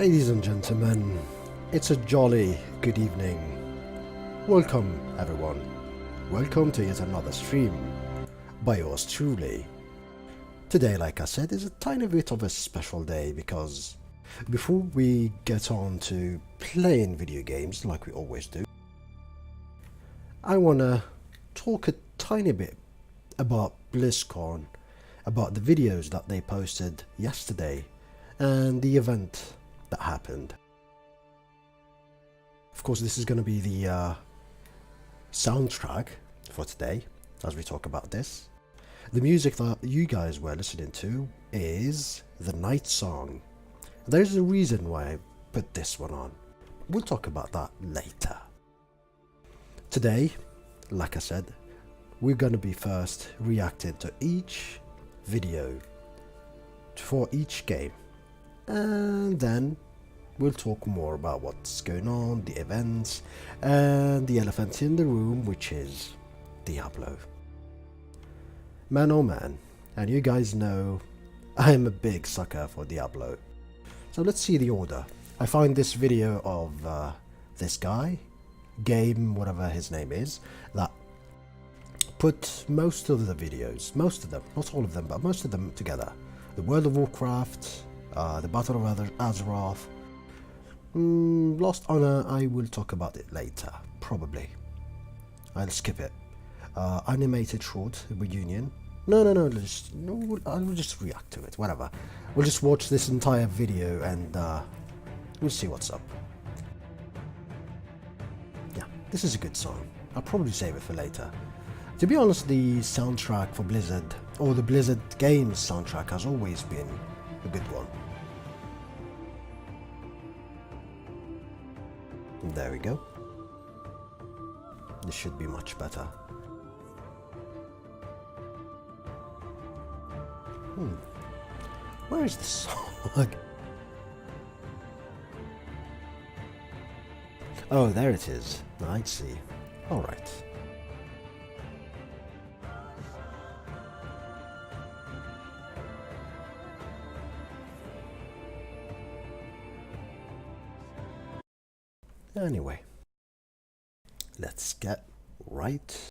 Ladies and gentlemen, it's a jolly good evening. Welcome everyone. Welcome to yet another stream by yours truly. Today, like I said, is a tiny bit of a special day because before we get on to playing video games like we always do, I wanna talk a tiny bit about Blizzcon, about the videos that they posted yesterday and the event that happened. Of course, this is going to be the soundtrack for today as we talk about this. The music that you guys were listening to is the Night Song. There's a reason why I put this one on. We'll talk about that later. Today, like I said, we're going to be first reacting to each video for each game. And then we'll talk more about what's going on, the events, and the elephant in the room, which is Diablo. Man oh man, and you guys know I'm a big sucker for Diablo. So let's see the order. I find this video of this guy, Game, whatever his name is, that put most of the videos, most of them, not all of them, but most of them together. The World of Warcraft, the Battle of Azeroth, Lost Honor, I will talk about it later, probably. I'll skip it. Animated short, reunion. No, I'll just react to it, whatever. We'll just watch this entire video and we'll see what's up. Yeah, this is a good song. I'll probably save it for later. To be honest, the soundtrack for Blizzard, or the Blizzard games soundtrack, has always been a good one. There we go. This should be much better. Where is the song? Oh, there it is. I see. Alright. Anyway, let's get right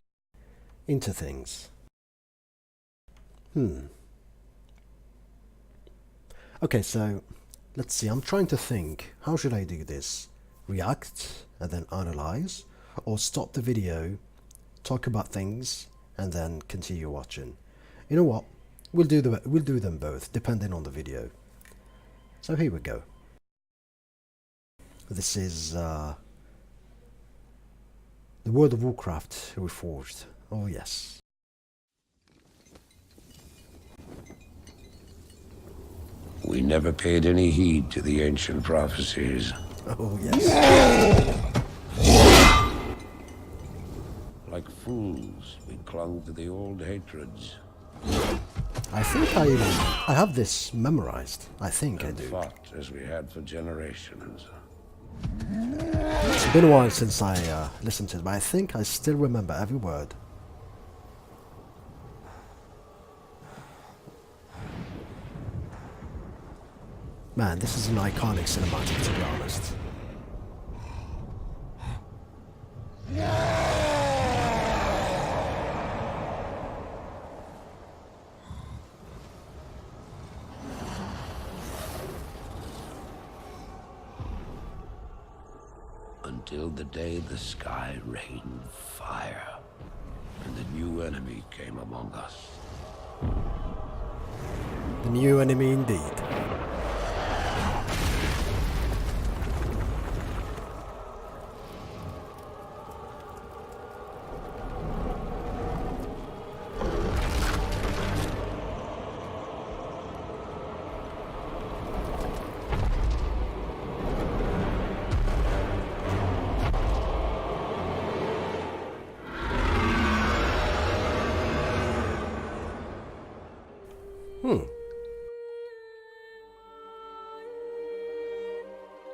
into things. Okay, so let's see. I'm trying to think. How should I do this? React and then analyze, or stop the video, talk about things, and then continue watching. You know what? We'll do them both, depending on the video. So here we go. This is the World of Warcraft Reforged. Oh yes. We never paid any heed to the ancient prophecies. Oh yes. Like fools, we clung to the old hatreds. I think I have this memorized. I think I do. Fought as we had for generations. It's been a while since I listened to it, but I think I still remember every word. Man, this is an iconic cinematic, to be honest. Until the day the sky rained fire, and the new enemy came among us. The new enemy indeed.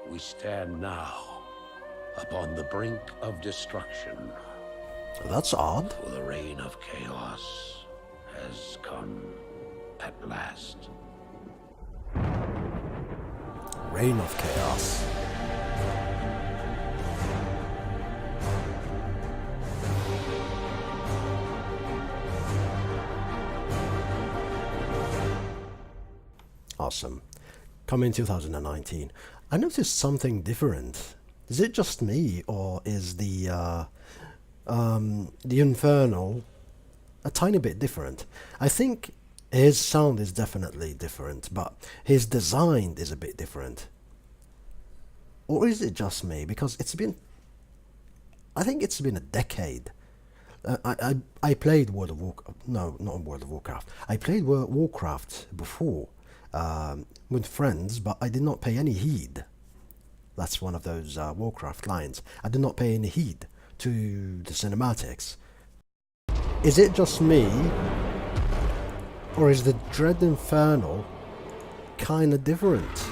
We stand now upon the brink of destruction. That's odd. For the reign of chaos has come at last. Reign of Chaos. Awesome. Coming 2019, I noticed something different. Is it just me, or is the Infernal a tiny bit different? I think his sound is definitely different, but his design is a bit different. Or is it just me? Because I think it's been a decade. I played World of Warcraft. No, not World of Warcraft. I played Warcraft before with friends, but I did not pay any heed. That's one of those Warcraft lines. I did not pay any heed to the cinematics. Is it just me, or is the Dread Infernal kind of different?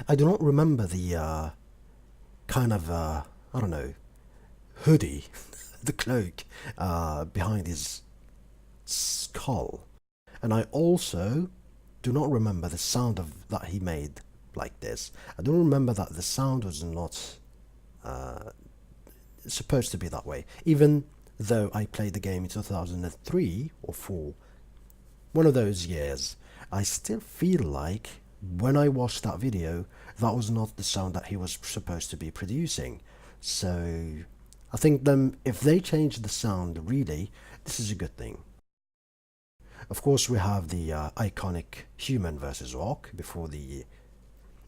I do not remember the kind of, I don't know, hoodie, the cloak behind his skull. And I also do not remember the sound of that he made like this. I don't remember that the sound was not supposed to be that way. Even though I played the game in 2003 or 4, one of those years, I still feel like when I watched that video, that was not the sound that he was supposed to be producing. So I think if they change the sound, really, this is a good thing. Of course, we have the iconic human versus orc before the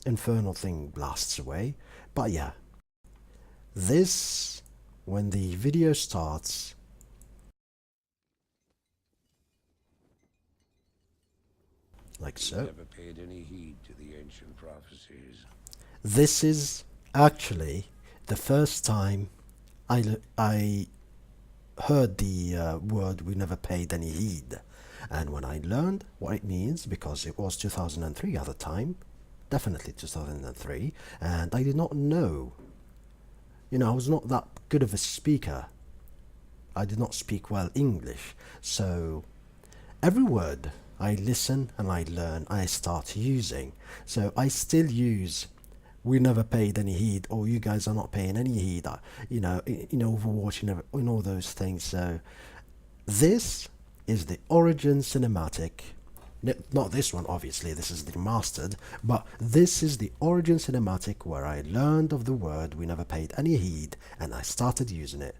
infernal thing blasts away. But yeah, this, when the video starts, like so. Never paid any heed to the ancient prophecies. This is actually the first time I heard the word "we never paid any heed," and when I learned what it means, because it was 2003 at the time, definitely 2003, and I did not know. You know, I was not that good of a speaker. I did not speak well English, so every word I listen and I learn, I start using. So I still use "we never paid any heed," or "you guys are not paying any heed," you know, Overwatch, and all those things. So this is the Origin cinematic. Not this one, obviously, this is the remastered, but this is the Origin cinematic where I learned of the word "we never paid any heed" and I started using it.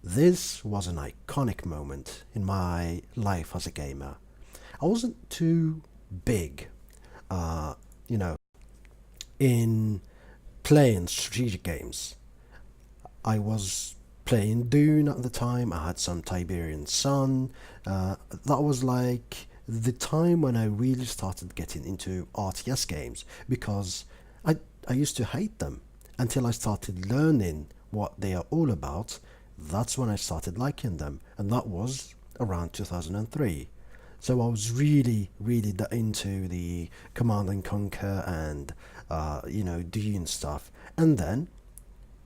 This was an iconic moment in my life as a gamer. I wasn't too big, you know, in playing strategic games. I was playing Dune at the time. I had some Tiberian Sun. That was like the time when I really started getting into RTS games, because I used to hate them until I started learning what they are all about. That's when I started liking them, and that was around 2003. So I was really into the Command and Conquer and you know, Dune stuff. And then,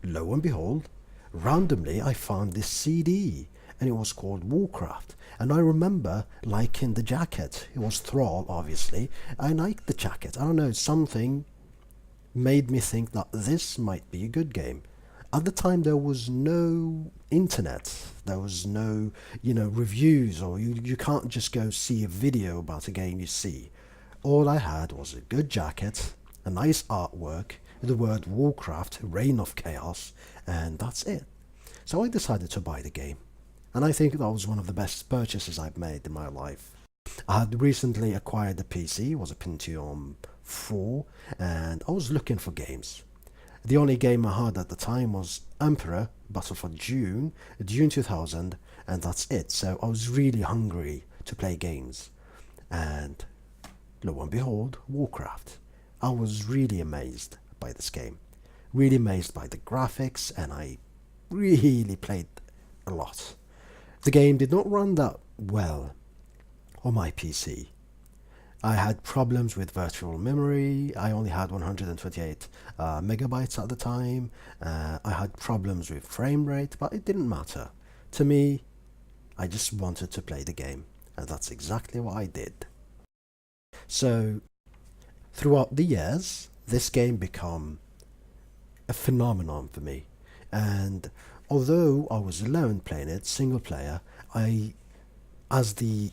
lo and behold, randomly I found this CD, and it was called Warcraft. And I remember liking the jacket. It was Thrall, obviously. I liked the jacket. I don't know, something made me think that this might be a good game. At the time, there was no internet. There was no, you know, reviews, or you can't just go see a video about a game you see. All I had was a good jacket, a nice artwork, the word Warcraft, Reign of Chaos, and that's it. So I decided to buy the game, and I think that was one of the best purchases I've made in my life. I had recently acquired a PC, it was a Pentium 4, and I was looking for games. The only game I had at the time was Emperor, Battle for Dune 2000, and that's it. So I was really hungry to play games. And lo and behold, Warcraft. I was really amazed by this game. Really amazed by the graphics, and I really played a lot. The game did not run that well on my PC. I had problems with virtual memory. I only had 128 megabytes at the time. I had problems with frame rate, but it didn't matter. To me, I just wanted to play the game, and that's exactly what I did. So, throughout the years, this game become a phenomenon for me. And although I was alone playing it, single player, as the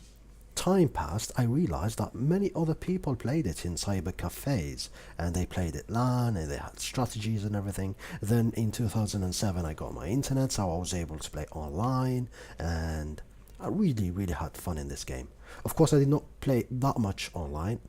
time passed, I realized that many other people played it in cyber cafes, and they played it LAN, and they had strategies and everything. Then in 2007 I got my internet, so I was able to play online, and I really had fun in this game. Of course, I did not play that much online.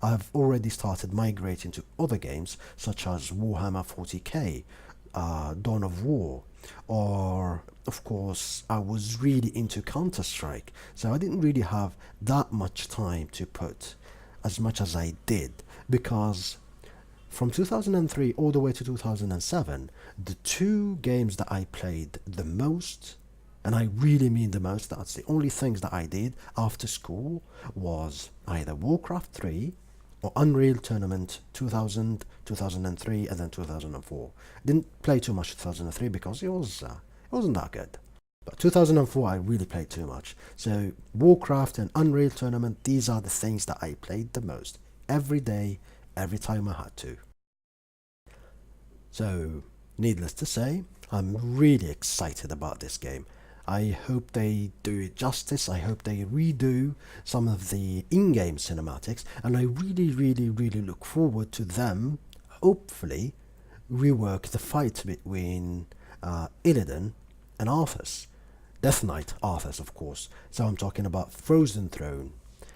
I've already started migrating to other games such as Warhammer 40k, Dawn of War, or of course I was really into Counter-Strike, so I didn't really have that much time to put as much as I did, because from 2003 all the way to 2007, the two games that I played the most, and I really mean the most, that's the only things that I did after school, was either Warcraft 3 or Unreal Tournament 2000, 2003, and then 2004. Didn't play too much 2003 because it wasn't that good. But 2004 I really played too much. So Warcraft and Unreal Tournament, these are the things that I played the most. Every day, every time I had to. So, needless to say, I'm really excited about this game. I hope they do it justice. I hope they redo some of the in-game cinematics, and I really look forward to them hopefully rework the fight between Illidan and Arthas. Death Knight Arthas, of course. So I'm talking about Frozen Throne.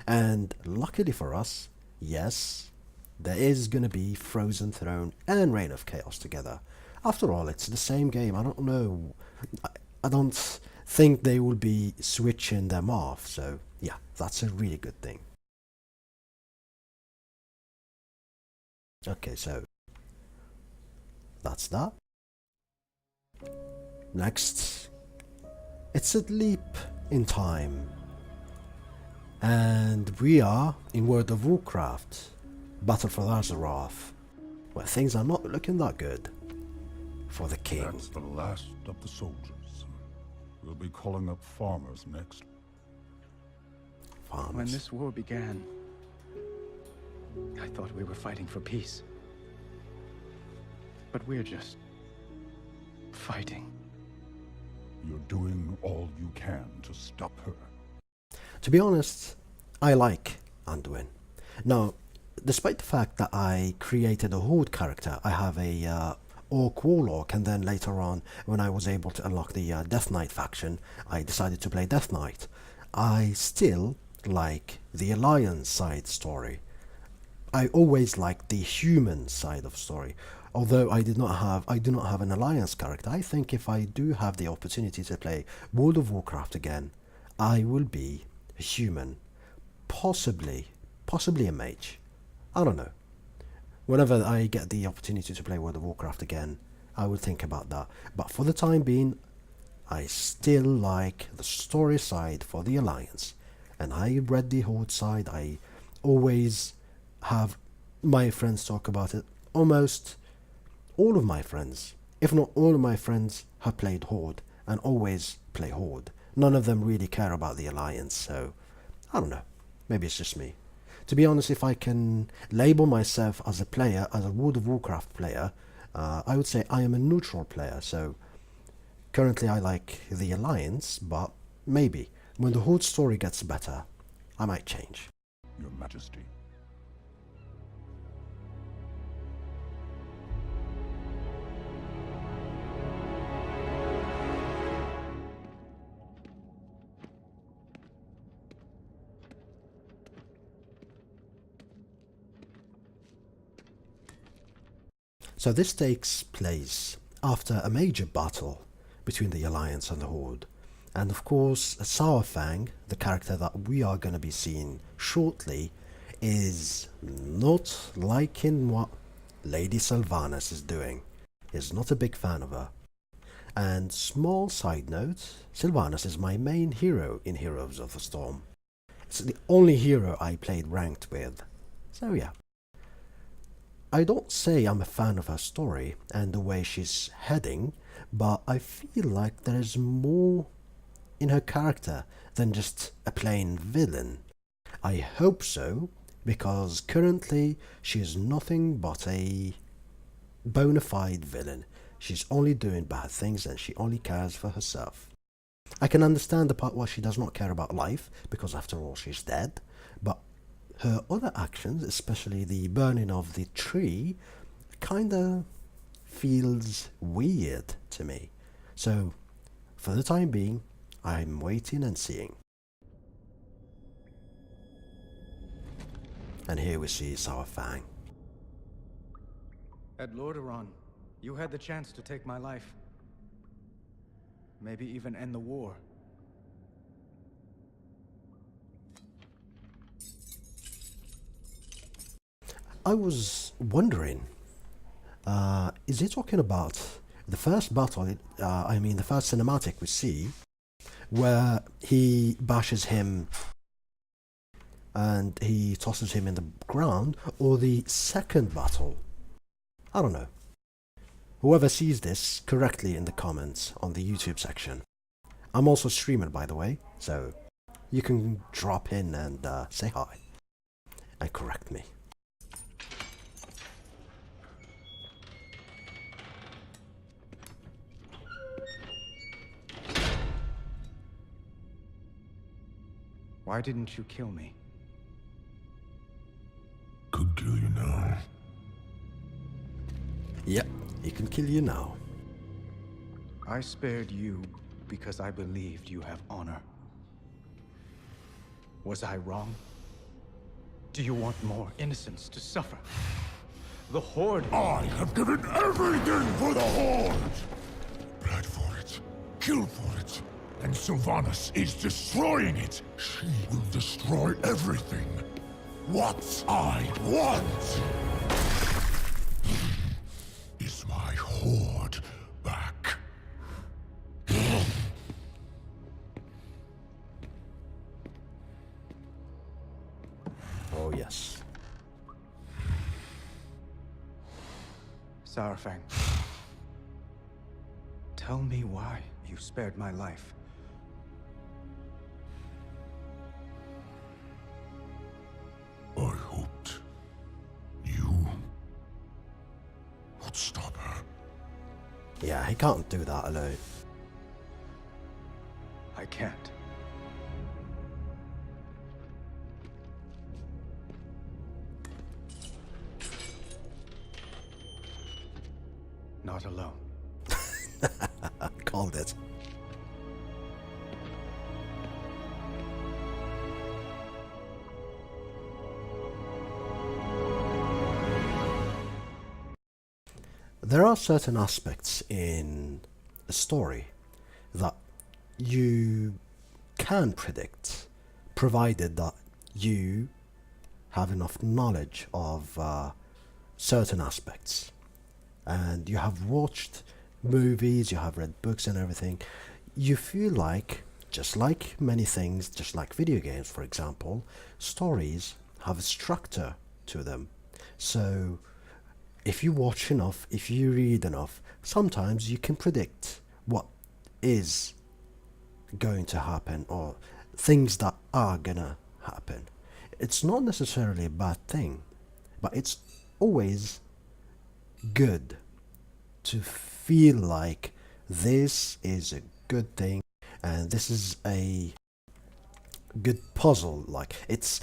And luckily for us, yes, there is gonna be Frozen Throne and Reign of Chaos together. After all, it's the same game. I don't know. I don't think they will be switching them off, so yeah, that's a really good thing. Okay, so that's that. Next, it's a leap in time, and we are in World of Warcraft, Battle for Azeroth, where things are not looking that good for the king. That's the last of the soldiers. We'll be calling up farmers next. Farmers. When this war began, I thought we were fighting for peace. But we're just fighting. You're doing all you can to stop her. To be honest, I like Anduin. Now, despite the fact that I created a Horde character, I have a Orc Warlock, and then later on, when I was able to unlock the Death Knight faction, I decided to play Death Knight. I still like the Alliance side story. I always liked the human side of story. Although I do not have an Alliance character, I think if I do have the opportunity to play World of Warcraft again, I will be a human. Possibly a mage. I don't know. Whenever I get the opportunity to play World of Warcraft again, I will think about that. But for the time being, I still like the story side for the Alliance. And I read the Horde side. I always have my friends talk about it. Almost all of my friends, if not all of my friends, have played Horde and always play Horde. None of them really care about the Alliance, so I don't know. Maybe it's just me. To be honest, if I can label myself as a player, as a World of Warcraft player, I would say I am a neutral player. So currently I like the Alliance, but maybe when the Horde story gets better, I might change. Your Majesty. So this takes place after a major battle between the Alliance and the Horde. And of course, Sourfang, the character that we are going to be seeing shortly, is not liking what Lady Sylvanas is doing. He's not a big fan of her. And small side note, Sylvanas is my main hero in Heroes of the Storm. It's the only hero I played ranked with. So yeah. I don't say I'm a fan of her story and the way she's heading, but I feel like there is more in her character than just a plain villain. I hope so, because currently she is nothing but a bona fide villain. She's only doing bad things and she only cares for herself. I can understand the part why she does not care about life, because after all she's dead, but her other actions, especially the burning of the tree, kinda feels weird to me. So, for the time being, I'm waiting and seeing. And here we see Sour Fang. At Lordaeron, you had the chance to take my life. Maybe even end the war. I was wondering, is he talking about the first battle, the first cinematic we see, where he bashes him and he tosses him in the ground, or the second battle? I don't know. Whoever sees this, correctly in the comments on the YouTube section. I'm also streaming, by the way, so you can drop in and say hi and correct me. Why didn't you kill me? Could kill you now. Yep, he can kill you now. I spared you because I believed you have honor. Was I wrong? Do you want more innocents to suffer? The Horde... I have given everything for the Horde! Bled for it, killed for it, and Sylvanas is destroying it. She will destroy everything. What I want is my Horde back. Oh yes. Saurfang, tell me why you spared my life. I hoped you would stop her. Yeah, he can't do that alone. I can't. Not alone. Called it. There are certain aspects in a story that you can predict, provided that you have enough knowledge of certain aspects. And you have watched movies, you have read books and everything. You feel like, just like many things, just like video games for example, stories have a structure to them. So if you watch enough, if you read enough, sometimes you can predict what is going to happen or things that are gonna happen. It's not necessarily a bad thing, but it's always good to feel like this is a good thing and this is a good puzzle. Like, it's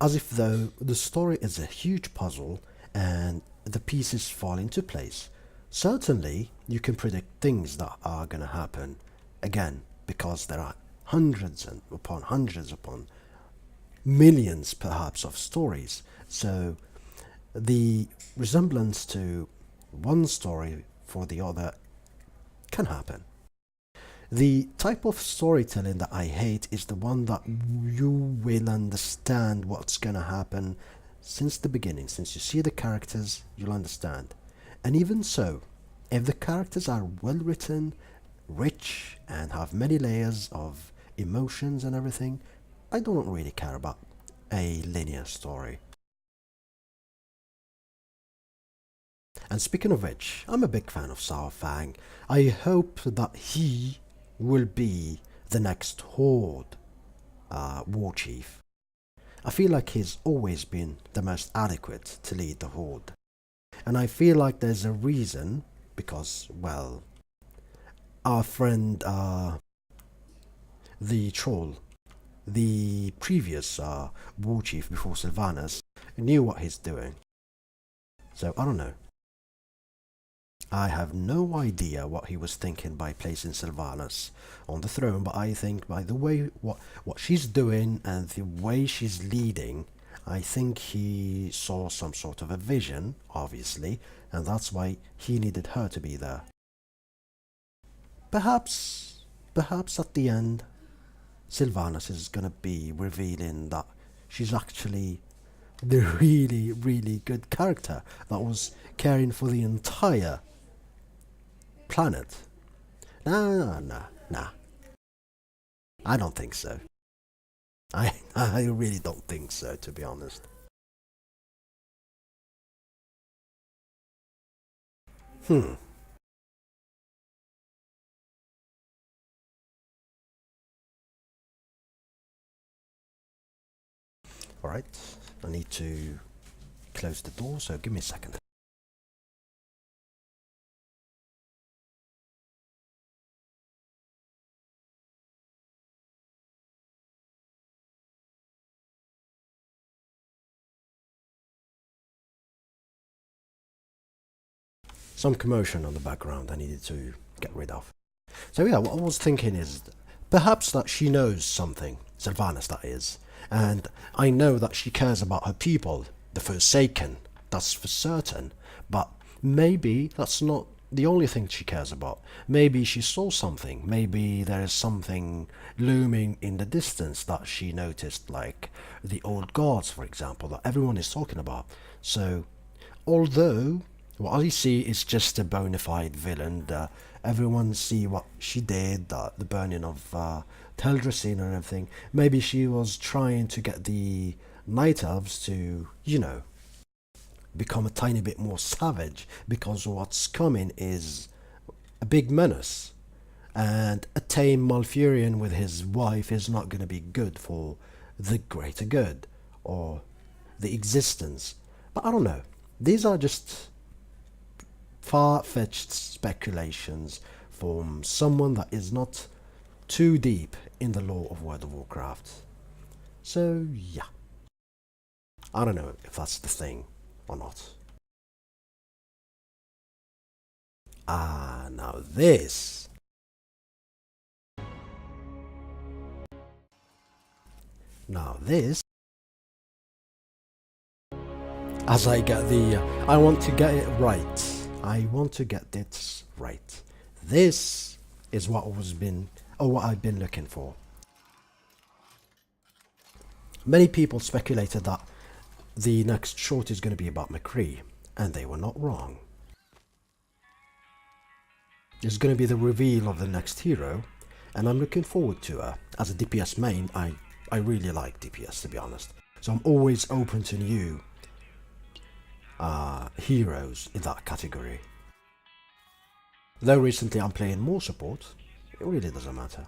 as if though the story is a huge puzzle and the pieces fall into place. Certainly you can predict things that are gonna happen, again, because there are hundreds upon millions perhaps of stories. So the resemblance to one story for the other can happen. The type of storytelling that I hate is the one that you will understand what's gonna happen since the beginning. Since you see the characters, you'll understand. And even so, if the characters are well written, rich, and have many layers of emotions and everything, I don't really care about a linear story. And speaking of which, I'm a big fan of Sour Fang. I hope that he will be the next Horde war chief. I feel like he's always been the most adequate to lead the Horde. And I feel like there's a reason, because, well, our friend, the troll, the previous war chief before Sylvanas, knew what he's doing. So, I don't know. I have no idea what he was thinking by placing Sylvanas on the throne, but I think by the way what she's doing and the way she's leading, I think he saw some sort of a vision, obviously, and that's why he needed her to be there. Perhaps at the end, Sylvanas is gonna be revealing that she's actually the really, really good character that was caring for the entire planet. Nah. I don't think so. I really don't think so, to be honest. Alright, I need to close the door, so give me a second. Some commotion on the background I needed to get rid of. So yeah, what I was thinking is perhaps that she knows something, Sylvanas that is, and I know that she cares about her people, the Forsaken, that's for certain, but maybe that's not the only thing she cares about. Maybe she saw something, maybe there is something looming in the distance that she noticed, like the old gods, for example, that everyone is talking about. So, although what I see is just a bona fide villain, everyone see what she did, the burning of Teldrassil and everything, maybe she was trying to get the Night Elves to, you know, become a tiny bit more savage, because what's coming is a big menace, and a tame Malfurion with his wife is not going to be good for the greater good or the existence. But I don't know, these are just far-fetched speculations from someone that is not too deep in the lore of World of Warcraft. So yeah, I don't know if that's the thing or not. Now this. Now this. As I get the, I want to get it right. I want to get this right. This is what I've been looking for. Many people speculated that the next short is going to be about McCree, and they were not wrong. It's going to be the reveal of the next hero, and I'm looking forward to her. As a DPS main, I really like DPS, to be honest. So I'm always open to new heroes in that category. Though recently I'm playing more support, it really doesn't matter.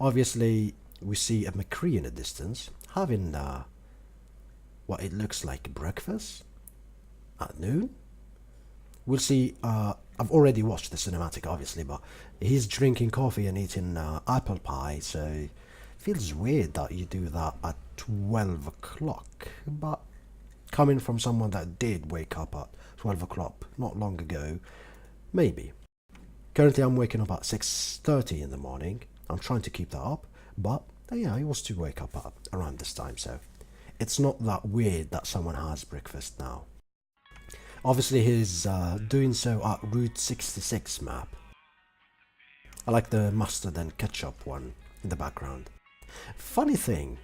Obviously, we see a McCree in the distance, having what it looks like breakfast at noon. We'll see, I've already watched the cinematic obviously, but he's drinking coffee and eating apple pie, so it feels weird that you do that at 12 o'clock, but coming from someone that did wake up at 12 o'clock not long ago, maybe. Currently I'm waking up at 6:30 in the morning. I'm trying to keep that up, but yeah, I was to wake up at around this time, so it's not that weird that someone has breakfast now. Obviously he's doing so at Route 66 map. I like the mustard and ketchup one in the background. Funny thing,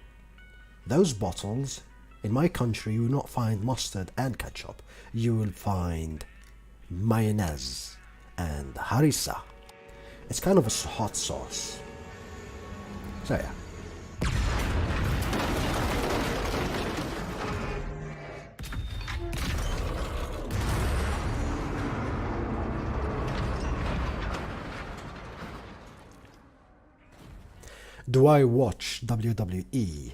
those bottles, in my country you will not find mustard and ketchup. You will find mayonnaise and harissa. It's kind of a hot sauce. So yeah. Do I watch WWE?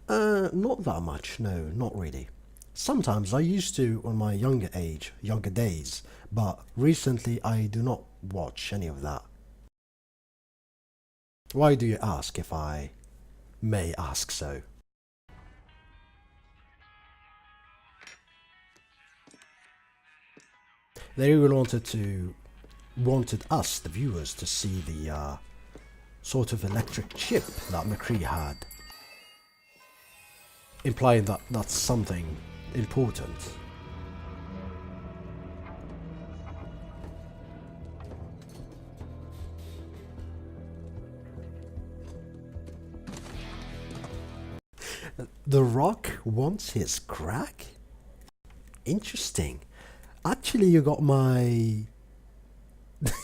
Not that much, no, not really. Sometimes I used to on my younger days, but recently I do not watch any of that. Why do you ask, if I may ask so? They really wanted us, the viewers, to see the sort of electric chip that McCree had, implying that that's something important. The Rock wants his crack? Interesting. Actually, you got my...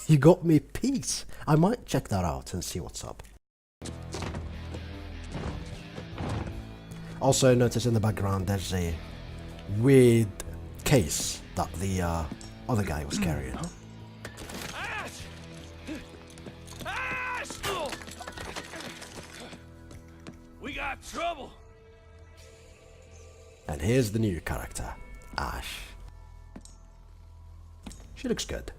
you got me peace. I might check that out and see what's up. Also notice in the background there's a weird case that the other guy was carrying. Ash! Ash! We got trouble. And here's the new character, Ash. She looks good.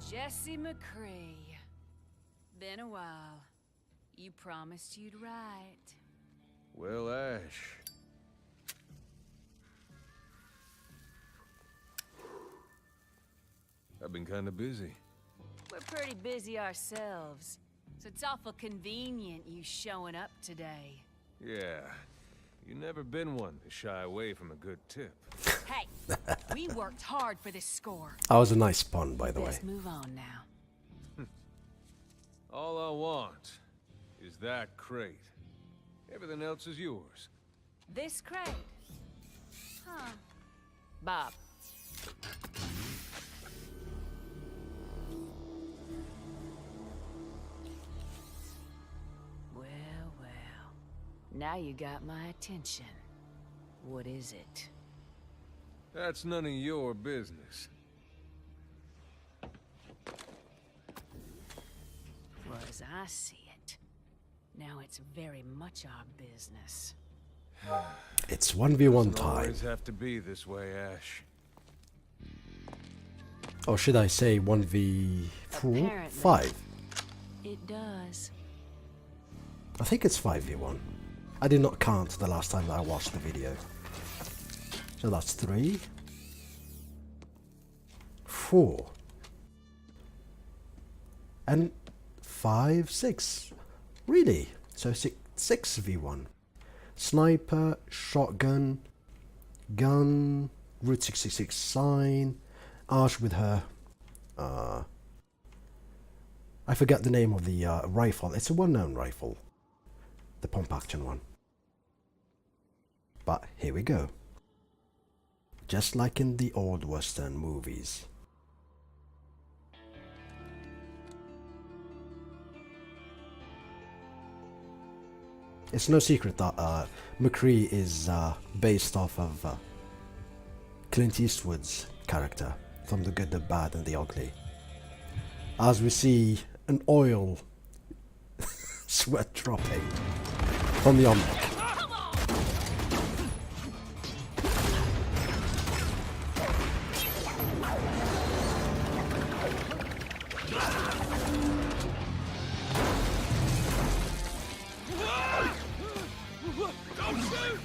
Jesse McCree. Been a while. You promised you'd write. Well, Ash. I've been kind of busy. We're pretty busy ourselves, so it's awful convenient you showing up today. Yeah. You never been one to shy away from a good tip. Hey, we worked hard for this score. That was a nice pun, by the way. Let's move on now. All I want is that crate. Everything else is yours. This crate? Huh. Bob. Well, well. Now you got my attention. What is it? That's none of your business. Well, as I see it, now it's very much our business. It's 1v1 Doesn't time. always have to be this way, Ash. Or should I say 1v4? Apparently. 5. It does. I think it's 5v1. I did not count the last time that I watched the video. So that's 3, 4, and 5, 6. Really? So 6v1. Sniper, shotgun, gun, Route 66 sign, Ash with her. I forget the name of the rifle. It's a well-known rifle. The pump action one. But here we go. Just like in the old Western movies. It's no secret that McCree is based off of Clint Eastwood's character from The Good, the Bad and the Ugly. As we see an oil sweat dropping from the armor. Don't shoot!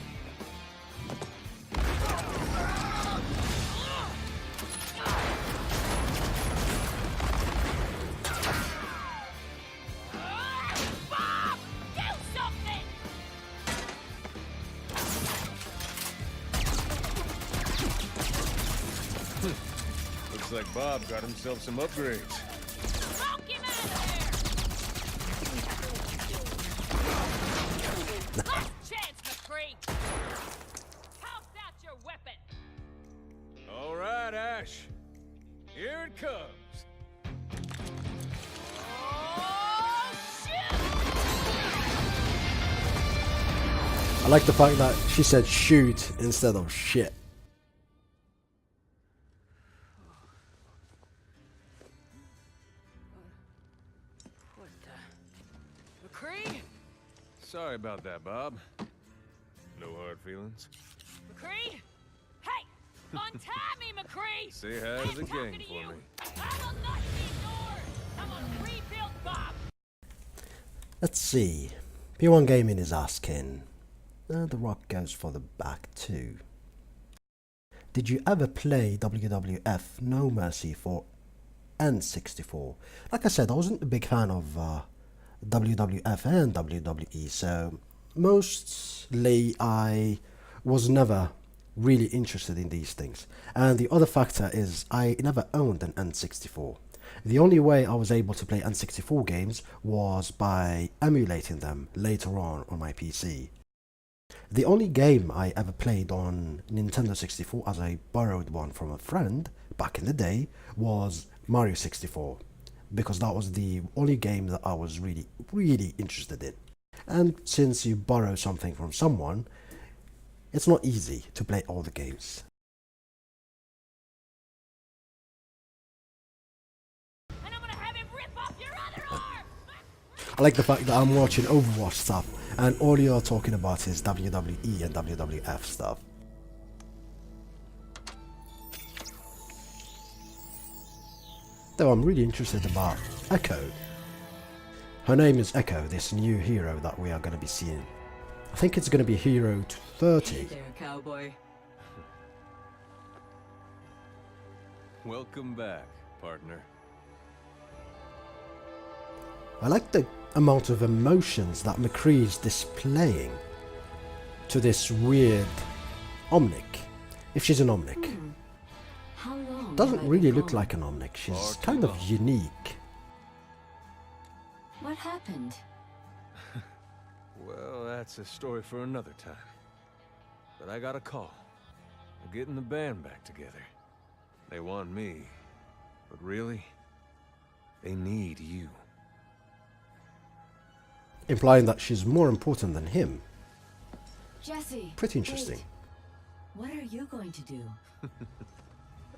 Bob! Do something! Looks like Bob got himself some upgrades. Knock him out of there! Last chance, McCree! Toss out your weapon! All right, Ash. Here it comes. Oh, shoot! like the fact that she said shoot instead of shit. What the... McCree? Sorry about that, Bob. No hard feelings. McCree? Hey! Untie me, McCree! Say hi to the talking gang to for you. me. I will not be ignored! I'm a rebuilt Bob! Let's see. P1 Gaming is asking. The Rock goes for the back too. Did you ever play WWF No Mercy for N64? Like I said, I wasn't a big fan of WWF and WWE, so mostly I was never really interested in these things. And the other factor is I never owned an N64. The only way I was able to play N64 games was by emulating them later on my PC. The only game I ever played on Nintendo 64, as I borrowed one from a friend back in the day, was Mario 64, because that was the only game that I was really interested in. And since you borrow something from someone, it's not easy to play all the games. And I'm gonna have him rip off your other arm! I like the fact that I'm watching Overwatch stuff and all you're talking about is WWE and WWF stuff. Though I'm really interested about Echo. Her name is Echo, this new hero that we are going to be seeing. I think it's going to be Hero 30. Hey there, cowboy. Welcome back, partner. I like the amount of emotions that McCree is displaying to this weird Omnic. If she's an Omnic. How long? Doesn't really look like an Omnic. She's kind of unique. What happened? Well, that's a story for another time. But I got a call. We're getting the band back together. They want me, but really, they need you. Implying that she's more important than him. Jesse. Pretty interesting. Wait. What are you going to do?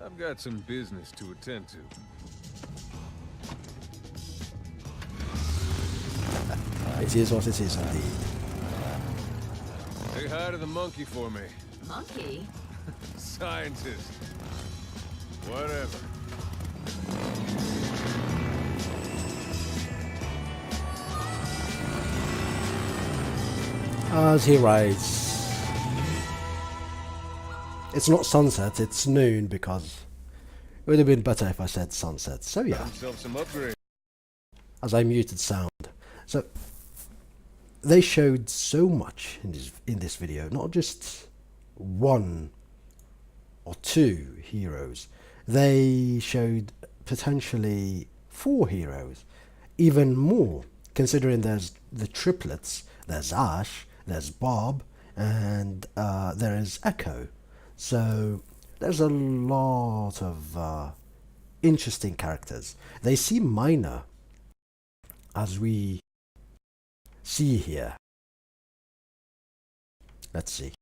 I've got some business to attend to. It is what it is indeed. Say hi to the monkey for me. Monkey? Scientist. Whatever. As he writes, it's not sunset, it's noon, because it would have been better if I said sunset. So yeah, Himself some upgrade. as I muted sound. So they showed so much in this video, not just one or two heroes. They showed potentially 4 heroes, even more, considering there's the triplets, there's Ash, there's Bob, and there is Echo. So there's a lot of interesting characters. They seem minor, as we see here. Let's see.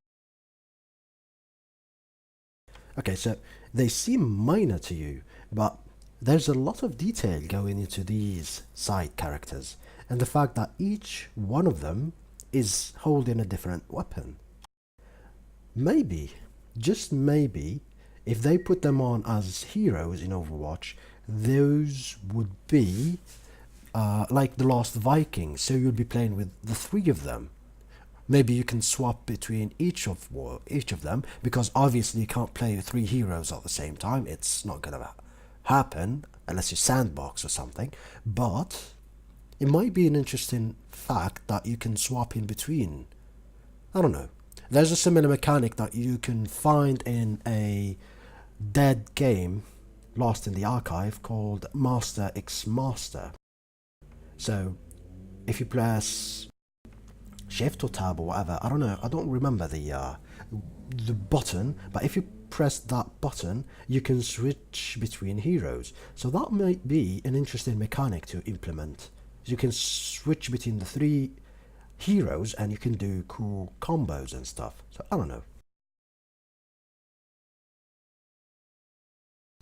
Okay, so they seem minor to you, but there's a lot of detail going into these side characters, and the fact that each one of them is holding a different weapon. Maybe, just maybe, if they put them on as heroes in Overwatch, those would be like the Last Vikings, so you'll be playing with the 3 of them. Maybe you can swap between each of them, because obviously you can't play 3 heroes at the same time. It's not gonna happen unless you sandbox or something. But it might be an interesting fact that you can swap in between. I don't know. There's a similar mechanic that you can find in a dead game lost in the archive called Master X Master. So if you press Shift or Tab or whatever, I don't know, I don't remember the button, but if you press that button you can switch between heroes. So that might be an interesting mechanic to implement. You can switch between the 3 heroes and you can do cool combos and stuff. So I don't know.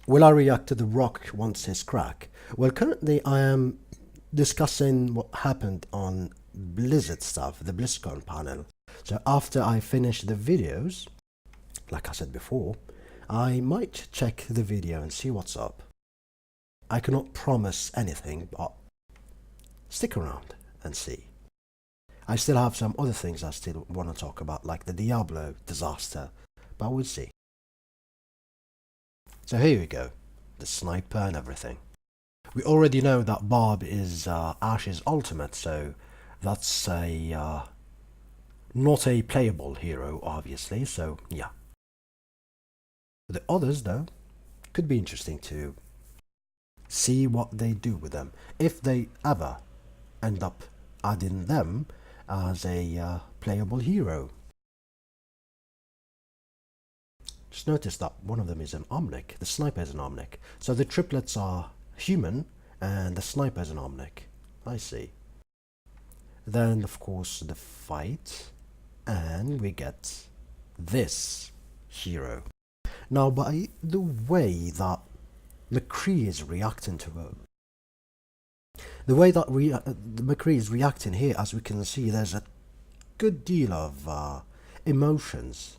Will I react to The Rock wants his crack? Well, currently I am discussing what happened on Blizzard stuff, the Blizzcon panel. So after I finish the videos, like I said before, I might check the video and see what's up. I cannot promise anything, but stick around and see. I still have some other things I still want to talk about, like the Diablo disaster, but we'll see. So here we go, the sniper and everything. We already know that Bob is Ash's ultimate, so that's a not a playable hero, obviously, so yeah. The others, though, could be interesting to see what they do with them, if they ever end up adding them as a playable hero. Just notice that one of them is an Omnic, the sniper is an Omnic. So the triplets are human and the sniper is an Omnic. I see. Then of course the fight, and we get this hero. Now by the way that McCree is reacting to it, the way that McCree is reacting here, as we can see, there's a good deal of emotions.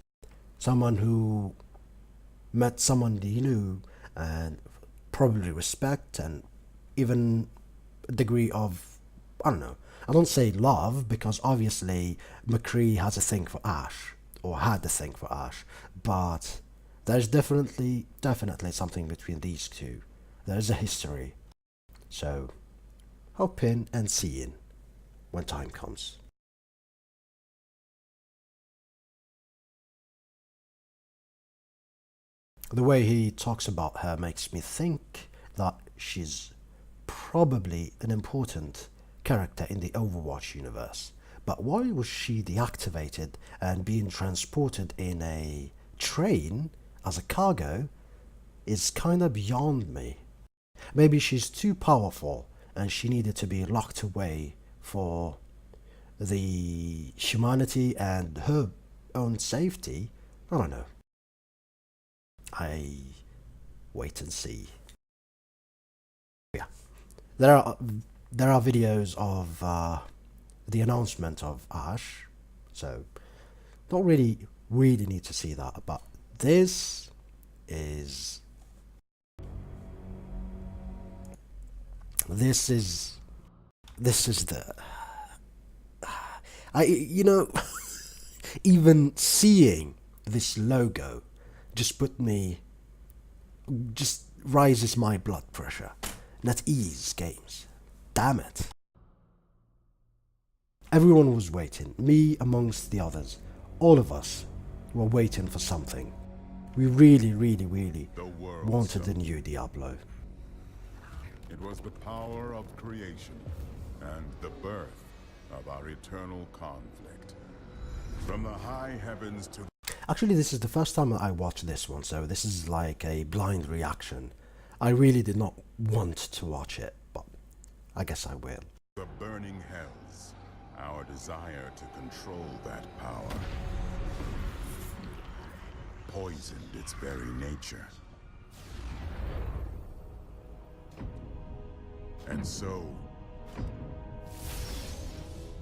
Someone who met someone he knew and probably respect and even a degree of, I don't know, I don't say love because obviously McCree has a thing for Ash, or had a thing for Ash, but there's definitely something between these two. There's a history. So hoping and seeing when time comes. The way he talks about her makes me think that she's probably an important character in the Overwatch universe. But why was she deactivated and being transported in a train as a cargo is kind of beyond me. Maybe she's too powerful and she needed to be locked away for the humanity and her own safety. I don't know. I wait and see. Yeah, there are videos of the announcement of Ash, so don't really need to see that. But this is the you know even seeing this logo just rises my blood pressure. NetEase Games. Damn it. Everyone was waiting, me amongst the others. All of us were waiting for something. We really wanted the new Diablo. It was the power of creation and the birth of our eternal conflict. From the high heavens to... Actually, this is the first time I watched this one, so this is like a blind reaction. I really did not want to watch it, but I guess I will. The burning hells, our desire to control that power, poisoned its very nature. And so,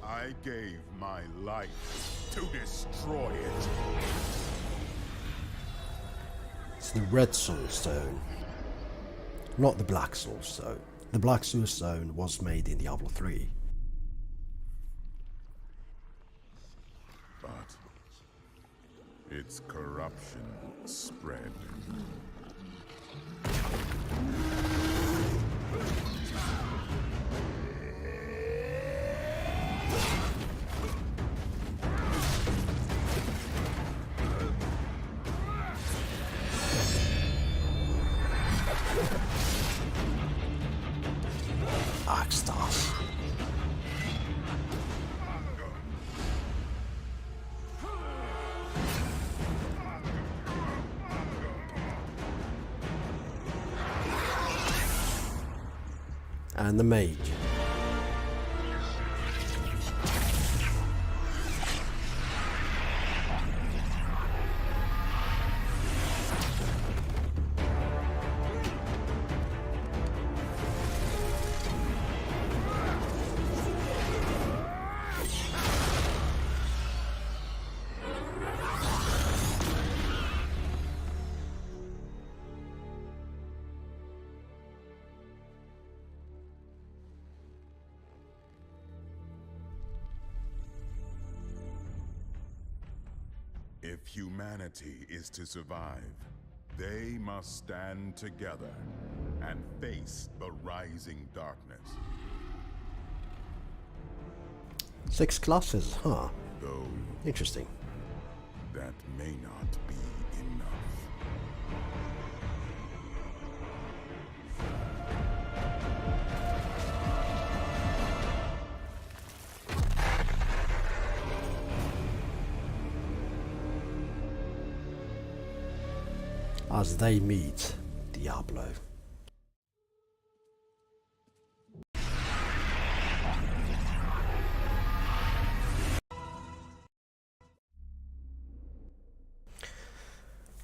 I gave my life to destroy it. It's the red soul stone, not the black soul stone. The black soul stone was made in Diablo 3. But its corruption spread. Stars. And the mage. If humanity is to survive, they must stand together and face the rising darkness. 6 classes, huh? Though Interesting. that may not be enough. As they meet Diablo.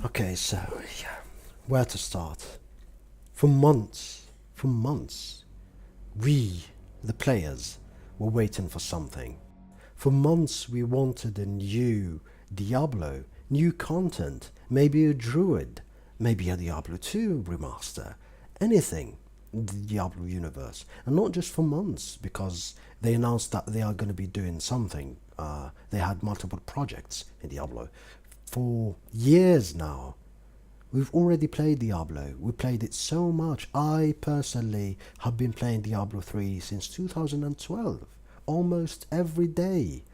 Okay, so yeah, where to start? For months, we, the players, were waiting for something. For months we wanted a new Diablo, new content, maybe a Druid, maybe a Diablo 2 remaster, anything in the Diablo universe. And not just for months, because they announced that they are going to be doing something. They had multiple projects in Diablo. For years now, we've already played Diablo. We played it so much. I personally have been playing Diablo 3 since 2012, almost every day.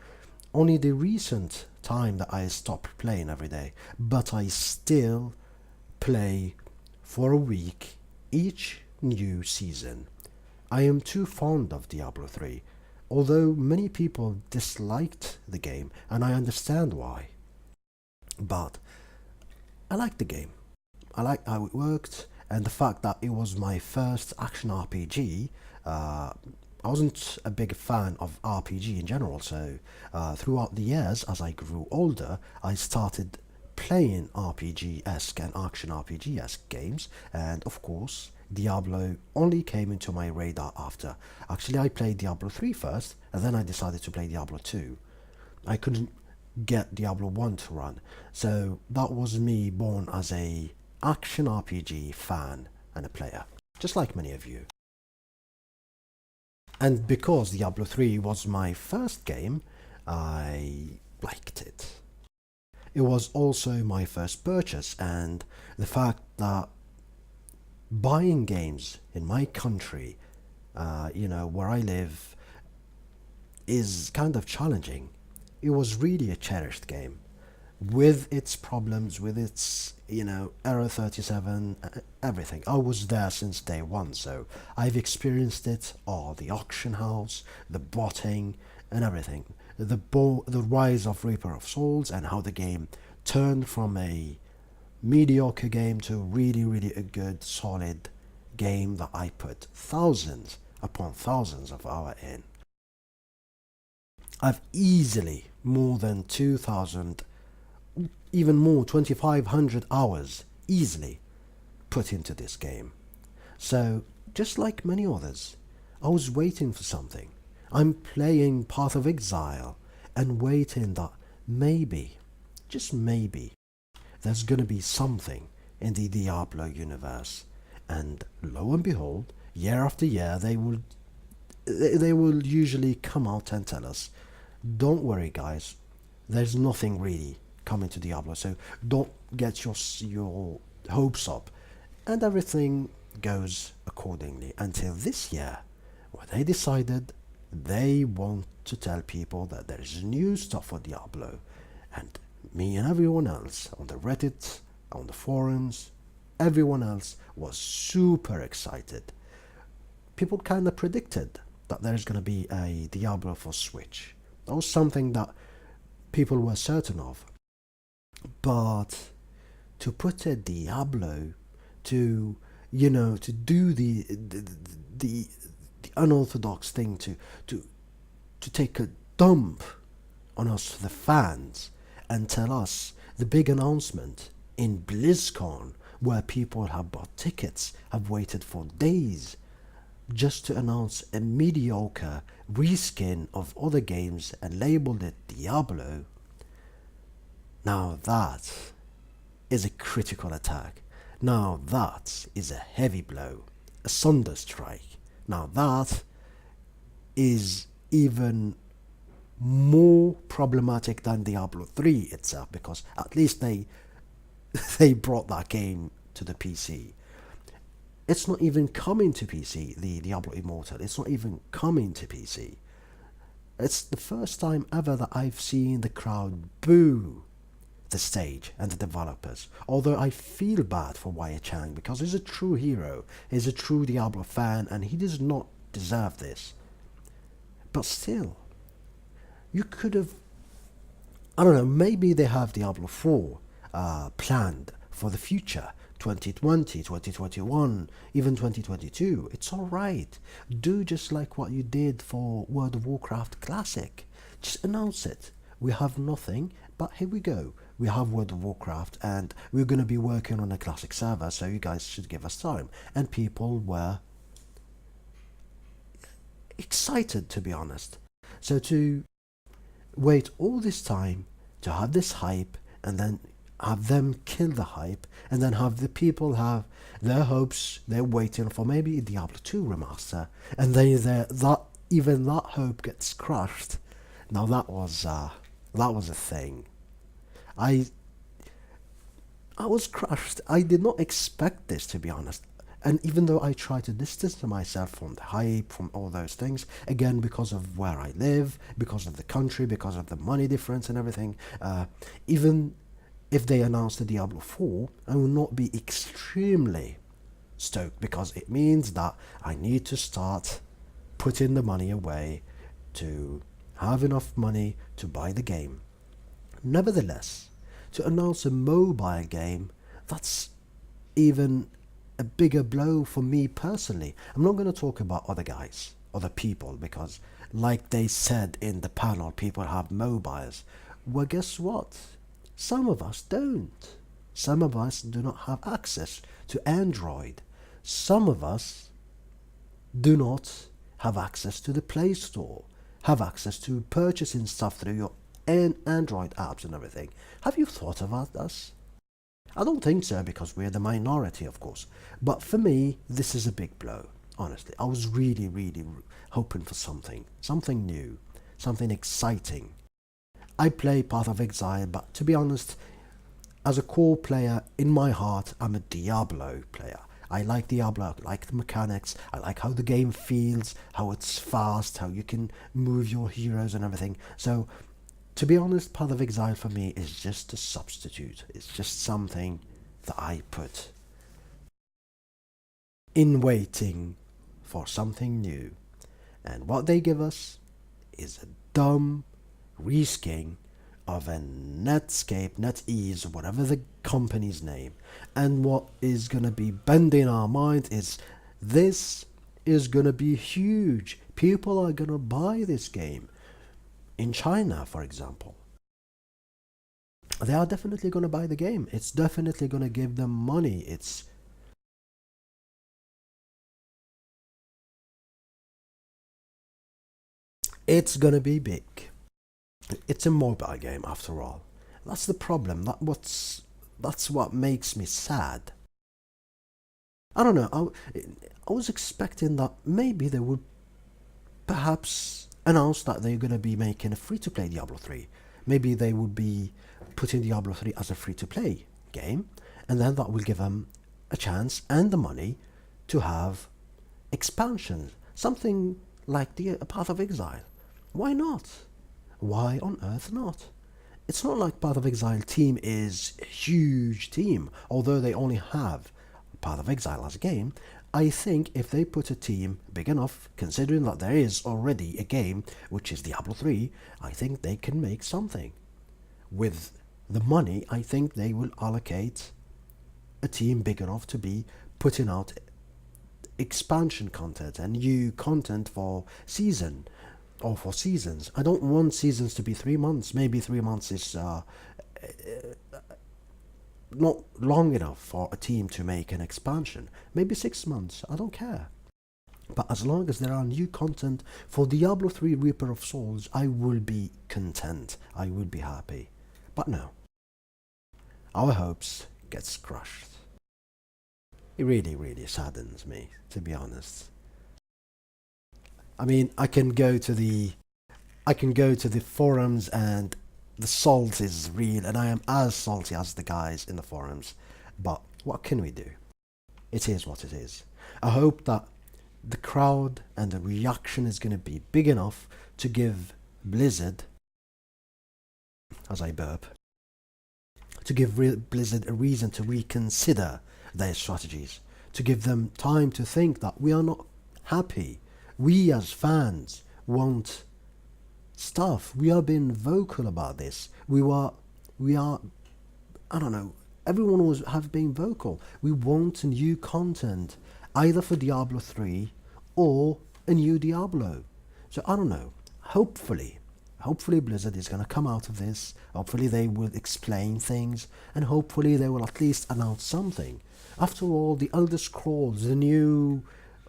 Only the recent time that I stopped playing every day, but I still play for a week each new season. I am too fond of Diablo 3, although many people disliked the game, and I understand why. But I like the game. I like how it worked, and the fact that it was my first action RPG. I wasn't a big fan of RPG in general, so throughout the years, as I grew older, I started playing RPG-esque and action RPG-esque games, and of course, Diablo only came into my radar after. Actually, I played Diablo 3 first, and then I decided to play Diablo 2. I couldn't get Diablo 1 to run, so that was me born as a action RPG fan and a player, just like many of you. And because Diablo 3 was my first game, I liked it. It was also my first purchase, and the fact that buying games in my country, where I live, is kind of challenging. It was really a cherished game, with its problems, with its, Error 37, everything. I was there since day one, so I've experienced it all, the auction house, the botting, and everything. The rise of Reaper of Souls, and how the game turned from a mediocre game to really, really a good, solid game that I put thousands upon thousands of hours in. I've easily more than 2,000, even more, 2,500 hours easily put into this game. So, just like many others, I was waiting for something. I'm playing Path of Exile and waiting that maybe, just maybe, there's gonna be something in the Diablo universe. And lo and behold, year after year, they will usually come out and tell us, don't worry guys, there's nothing really coming to Diablo, so don't get your hopes up. And everything goes accordingly until this year, where they decided they want to tell people that there is new stuff for Diablo. And me and everyone else on the Reddit, on the forums, everyone else was super excited. People kind of predicted that there's going to be a Diablo for Switch. That was something that people were certain of. But to put a Diablo, to do the unorthodox thing, to take a dump on us, the fans, and tell us the big announcement in BlizzCon, where people have bought tickets, have waited for days, just to announce a mediocre reskin of other games and labeled it Diablo. Now that is a critical attack. Now that is a heavy blow, a thunder strike. Now that is even more problematic than Diablo 3 itself, because at least they brought that game to the PC. It's not even coming to PC, the Diablo Immortal. It's not even coming to PC. It's the first time ever that I've seen the crowd boo the stage and the developers. Although I feel bad for Wyatt Chang, because he's a true hero, he's a true Diablo fan, and he does not deserve this. But still, you could have, I don't know, maybe they have Diablo 4 planned for the future, 2020, 2021, even 2022. It's alright. Do just like what you did for World of Warcraft Classic. Just announce it. We have nothing, but here we go. We have World of Warcraft, and we're going to be working on a Classic server, so you guys should give us time. And people were excited, to be honest. So to wait all this time to have this hype, and then have them kill the hype, and then have the people have their hopes, they're waiting for maybe a Diablo 2 remaster, and then even that hope gets crushed. Now that was a thing. I was crushed. I did not expect this, to be honest. And even though I try to distance myself from the hype, from all those things, again, because of where I live, because of the country, because of the money difference and everything, even if they announce the Diablo 4, I will not be extremely stoked, because it means that I need to start putting the money away to have enough money to buy the game. Nevertheless, to announce a mobile game, that's even a bigger blow for me personally. I'm not going to talk about other guys, other people, because like they said in the panel, people have mobiles. Well, guess what? Some of us don't. Some of us do not have access to Android. Some of us do not have access to the Play Store, have access to purchasing stuff through your Android apps and everything. Have you thought about us? I don't think so, because we're the minority, of course. But for me, this is a big blow, honestly. I was really, really hoping for something new, something exciting. I play Path of Exile, but to be honest, as a core player, in my heart, I'm a Diablo player. I like Diablo, I like the mechanics, I like how the game feels, how it's fast, how you can move your heroes and everything. So, to be honest, Path of Exile for me is just a substitute. It's just something that I put in waiting for something new. And what they give us is a dumb reskin of a Netscape, NetEase, whatever the company's name. And what is going to be bending our mind is this is going to be huge. People are going to buy this game. In China, for example, they are definitely going to buy the game. It's definitely going to give them money. It's going to be big. It's a mobile game after all. That's the problem. That's what makes me sad. I don't know. I was expecting that maybe they would perhaps announce that they're going to be making a free-to-play Diablo 3. Maybe they would be putting Diablo 3 as a free-to-play game, and then that will give them a chance and the money to have expansions, something like the Path of Exile. Why not? Why on earth not? It's not like Path of Exile team is a huge team, although they only have Path of Exile as a game. I think if they put a team big enough, considering that there is already a game, which is Diablo 3, I think they can make something. With the money, I think they will allocate a team big enough to be putting out expansion content and new content for season, or for seasons. I don't want seasons to be 3 months. Maybe 3 months is not long enough for a team to make an expansion. Maybe 6 months, I don't care. But as long as there are new content for Diablo 3 Reaper of Souls, I will be content. I will be happy. But no. Our hopes gets crushed. It really, really saddens me, to be honest. I mean, I can go to the I can go to the forums and the salt is real, and I am as salty as the guys in the forums. But what can we do? It is what it is. I hope that the crowd and the reaction is going to be big enough to give Blizzard, as I burp, to give Blizzard a reason to reconsider their strategies, to give them time to think that we are not happy. We as fans want stuff. We are being vocal about this. We are, I don't know, everyone have been vocal. We want new content, either for Diablo 3 or a new Diablo. So I don't know, hopefully Blizzard is going to come out of this. Hopefully they will explain things, and hopefully they will at least announce something. After all, the Elder Scrolls, the new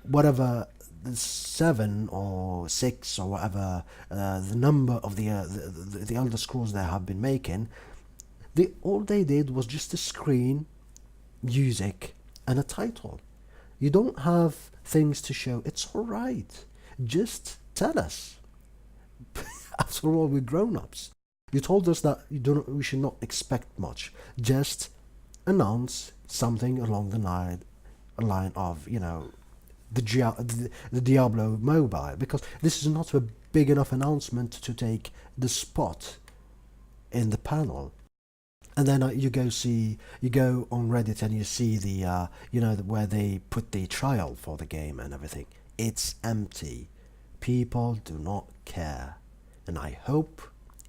whatever, the 7 or 6 or whatever, the number of the Elder Scrolls they have been making, all they did was just a screen, music, and a title. You don't have things to show. It's alright. Just tell us. After all, we're grown-ups. You told us that we should not expect much. Just announce something along the line of, you know, the Diablo mobile, because this is not a big enough announcement to take the spot in the panel. And then you go on Reddit and you see the where they put the trial for the game and everything. It's empty. People do not care, and I hope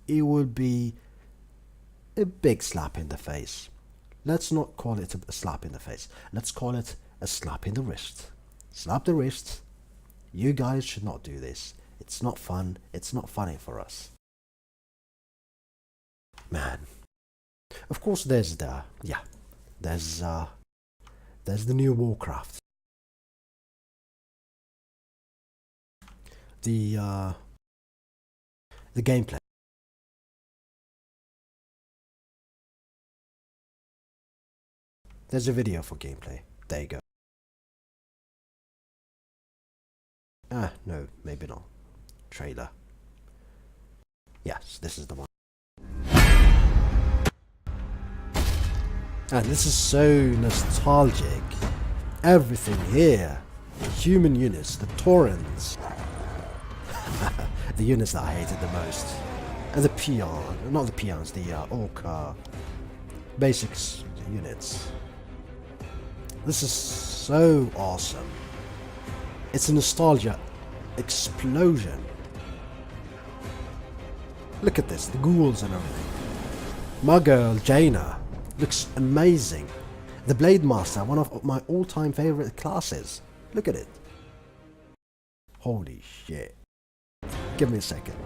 it will be a big slap in the face. Let's not call it a slap in the face. Let's call it a slap in the wrist. Slap the wrist. You guys should not do this. It's not fun. It's not funny for us. Man. Of course, there's the new Warcraft. The gameplay. There's a video for gameplay. There you go. No, maybe not. Trailer. Yes, this is the one. And this is so nostalgic. Everything here. The human units, the Taurens. The units that I hated the most. And the peon, not the peons, the orc basics units. This is so awesome. It's a nostalgia explosion. Look at this, the ghouls and everything. My girl, Jaina, looks amazing. The Blade Master, one of my all-time favorite classes. Look at it. Holy shit. Give me a second.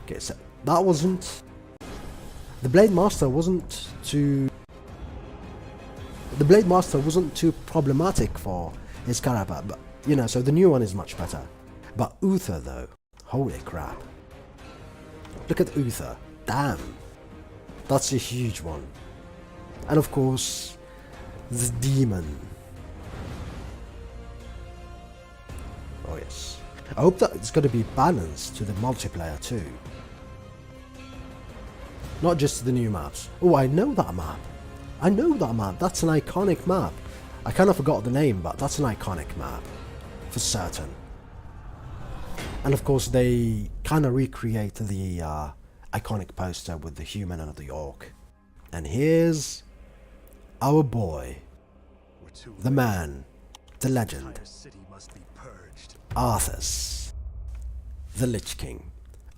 Okay, so that wasn't... The Blade Master wasn't too problematic for his character, but, you know, so the new one is much better. But Uther, though, holy crap. Look at Uther. Damn. That's a huge one. And of course, the demon. Oh yes. I hope that it's going to be balanced to the multiplayer too. Not just the new maps. Oh, I know that map. I know that map. That's an iconic map. I kind of forgot the name, but that's an iconic map. For certain. And of course, they kind of recreate the iconic poster with the human and the orc. And here's our boy. The man. The legend. Arthas. The Lich King.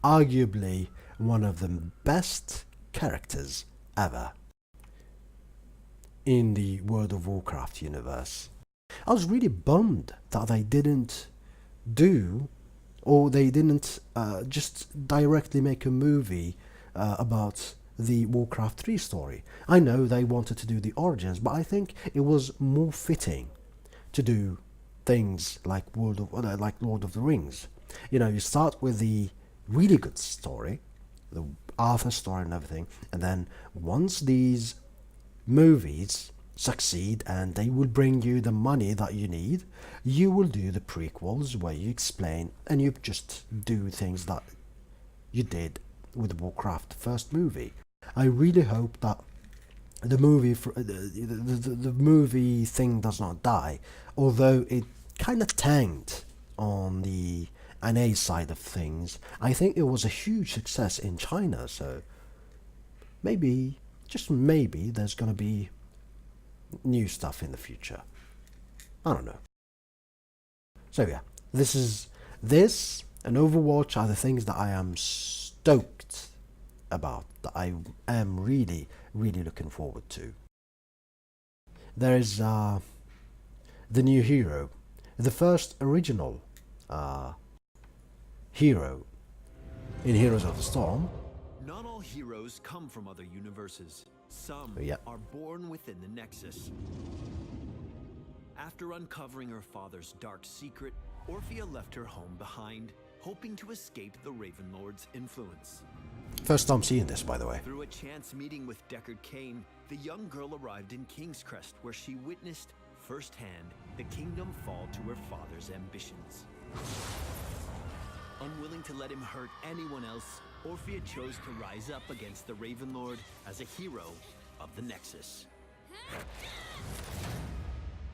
Arguably one of the best characters ever in the World of Warcraft universe. I was really bummed that they didn't do, or they didn't just directly make a movie about the Warcraft 3 story. I know they wanted to do the origins, but I think it was more fitting to do things like Lord of the Rings. You know, you start with the really good story, the Arthur story and everything, and then once these movies succeed and they will bring you the money that you need, you will do the prequels where you explain and you just do things that you did with Warcraft first movie. I really hope that the movie the movie thing does not die, although it kind of tanked on the NA side of things. I think it was a huge success in China, so maybe, just maybe, there's gonna be new stuff in the future. I don't know. So yeah, this and Overwatch are the things that I am stoked about, that I am really looking forward to. There is the new hero, the first original hero in Heroes of the Storm. Not all heroes come from other universes. Some are born within the Nexus. After uncovering her father's dark secret, Orphea left her home behind, hoping to escape the Raven Lord's influence. First time seeing this, by the way. Through a chance meeting with Deckard Cain, the young girl arrived in King's Crest, where she witnessed firsthand the kingdom fall to her father's ambitions. Unwilling to let him hurt anyone else, Orphea chose to rise up against the Raven Lord as a hero of the Nexus.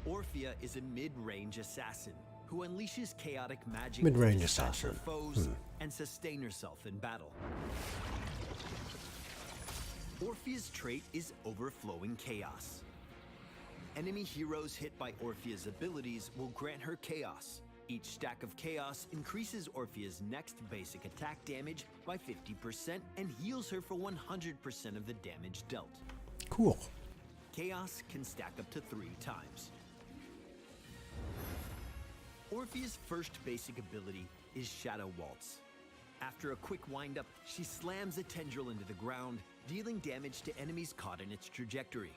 Orphea is a mid-range assassin who unleashes chaotic magic Mid-range to distract her assassin. foes and sustain herself in battle. Orphea's trait is overflowing chaos. Enemy heroes hit by Orphea's abilities will grant her chaos. Each stack of chaos increases Orphea's next basic attack damage by 50% and heals her for 100% of the damage dealt. Cool. Chaos can stack up to 3 times. Orphea's first basic ability is Shadow Waltz. After a quick wind-up, she slams a tendril into the ground, dealing damage to enemies caught in its trajectory.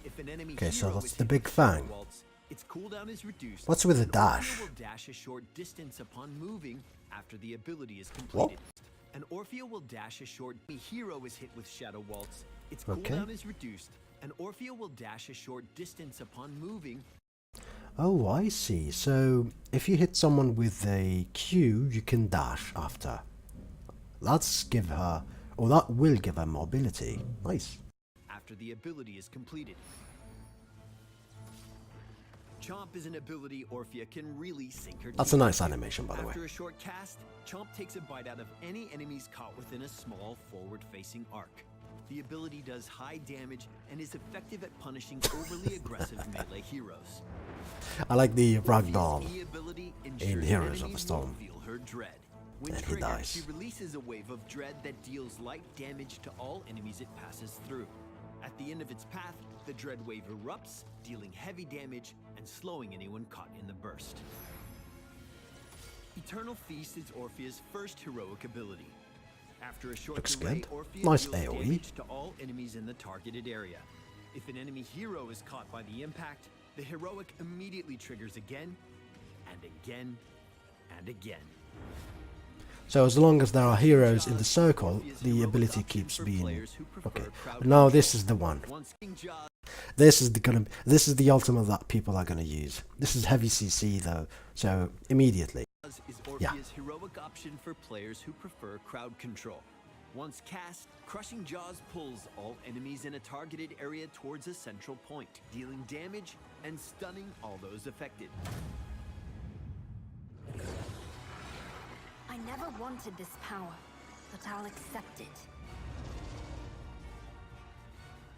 If an enemy So hero that's is the hit big with Shadow fang. Waltz, its cooldown is reduced. What's with the and dash? Orphea will dash a short distance upon moving after the ability is completed. And Orphea will dash a short. The hero is hit with Shadow Waltz. Its cooldown is reduced, and Orphea will dash a short distance upon moving. Oh, I see. So if you hit someone with a Q, you can dash after. That will give her mobility. Nice. After the ability is completed. Chomp is an ability Orphea can really sink her That's teeth a nice into. animation, by the way. After a short cast, Chomp takes a bite out of any enemies caught within a small forward-facing arc. The ability does high damage and is effective at punishing overly aggressive melee heroes. I like the Orphea's ragdoll E ability in ensures Heroes of the enemies Storm. will feel her dread. When And he triggered, dies. she releases a wave of dread that deals light damage to all enemies it passes through. At the end of its path, the dread wave erupts, dealing heavy damage and slowing anyone caught in the burst. Eternal Feast is Orphea's first heroic ability. After a short Looks delay, good. Orphea Nice deals AoE. damage to all enemies in the targeted area. If an enemy hero is caught by the impact, the heroic immediately triggers again, and again, and again. So as long as there are heroes in the circle, the ability keeps being... Okay, now this is the one. This is the ultimate that people are gonna use. This is heavy CC though, so immediately. Is Orphea's heroic option for players who prefer crowd control. Once cast, Crushing Jaws pulls all enemies in a targeted area towards a central point, dealing damage and stunning all those affected. I never wanted this power, but I'll accept it.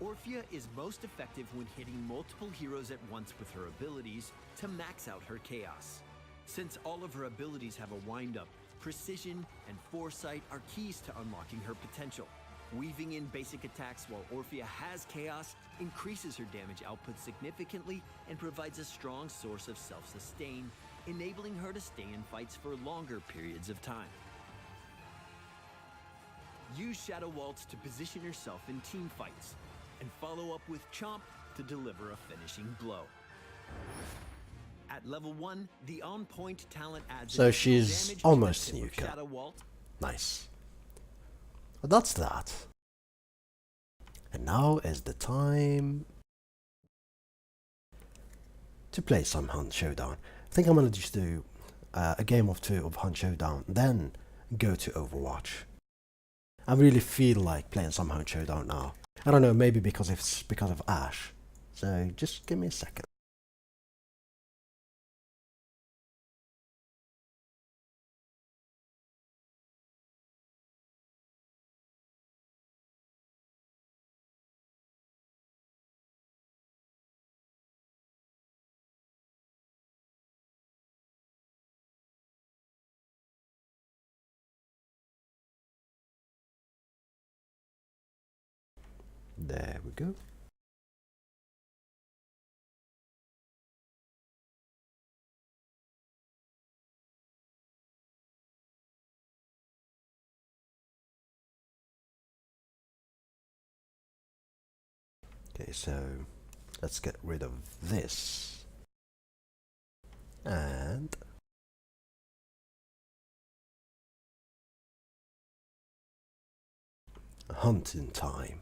Orphea is most effective when hitting multiple heroes at once with her abilities to max out her chaos. Since all of her abilities have a wind-up, precision and foresight are keys to unlocking her potential. Weaving in basic attacks while Orphea has chaos increases her damage output significantly and provides a strong source of self-sustain, enabling her to stay in fights for longer periods of time. Use Shadow Waltz to position yourself in team fights, and follow up with Chomp to deliver a finishing blow. At level 1, the on-point talent adds So additional she's damage to almost the tip of Nuka. Shadow Waltz. Nice. Well, that's that. And now is the time to play some Hunt Showdown. I think I'm gonna just do a game or two of Hunt Showdown, then go to Overwatch. I really feel like playing some Hunt Showdown now. I don't know, maybe because it's because of Ash. So just give me a second. There we go. Okay, so let's get rid of this. And hunting time.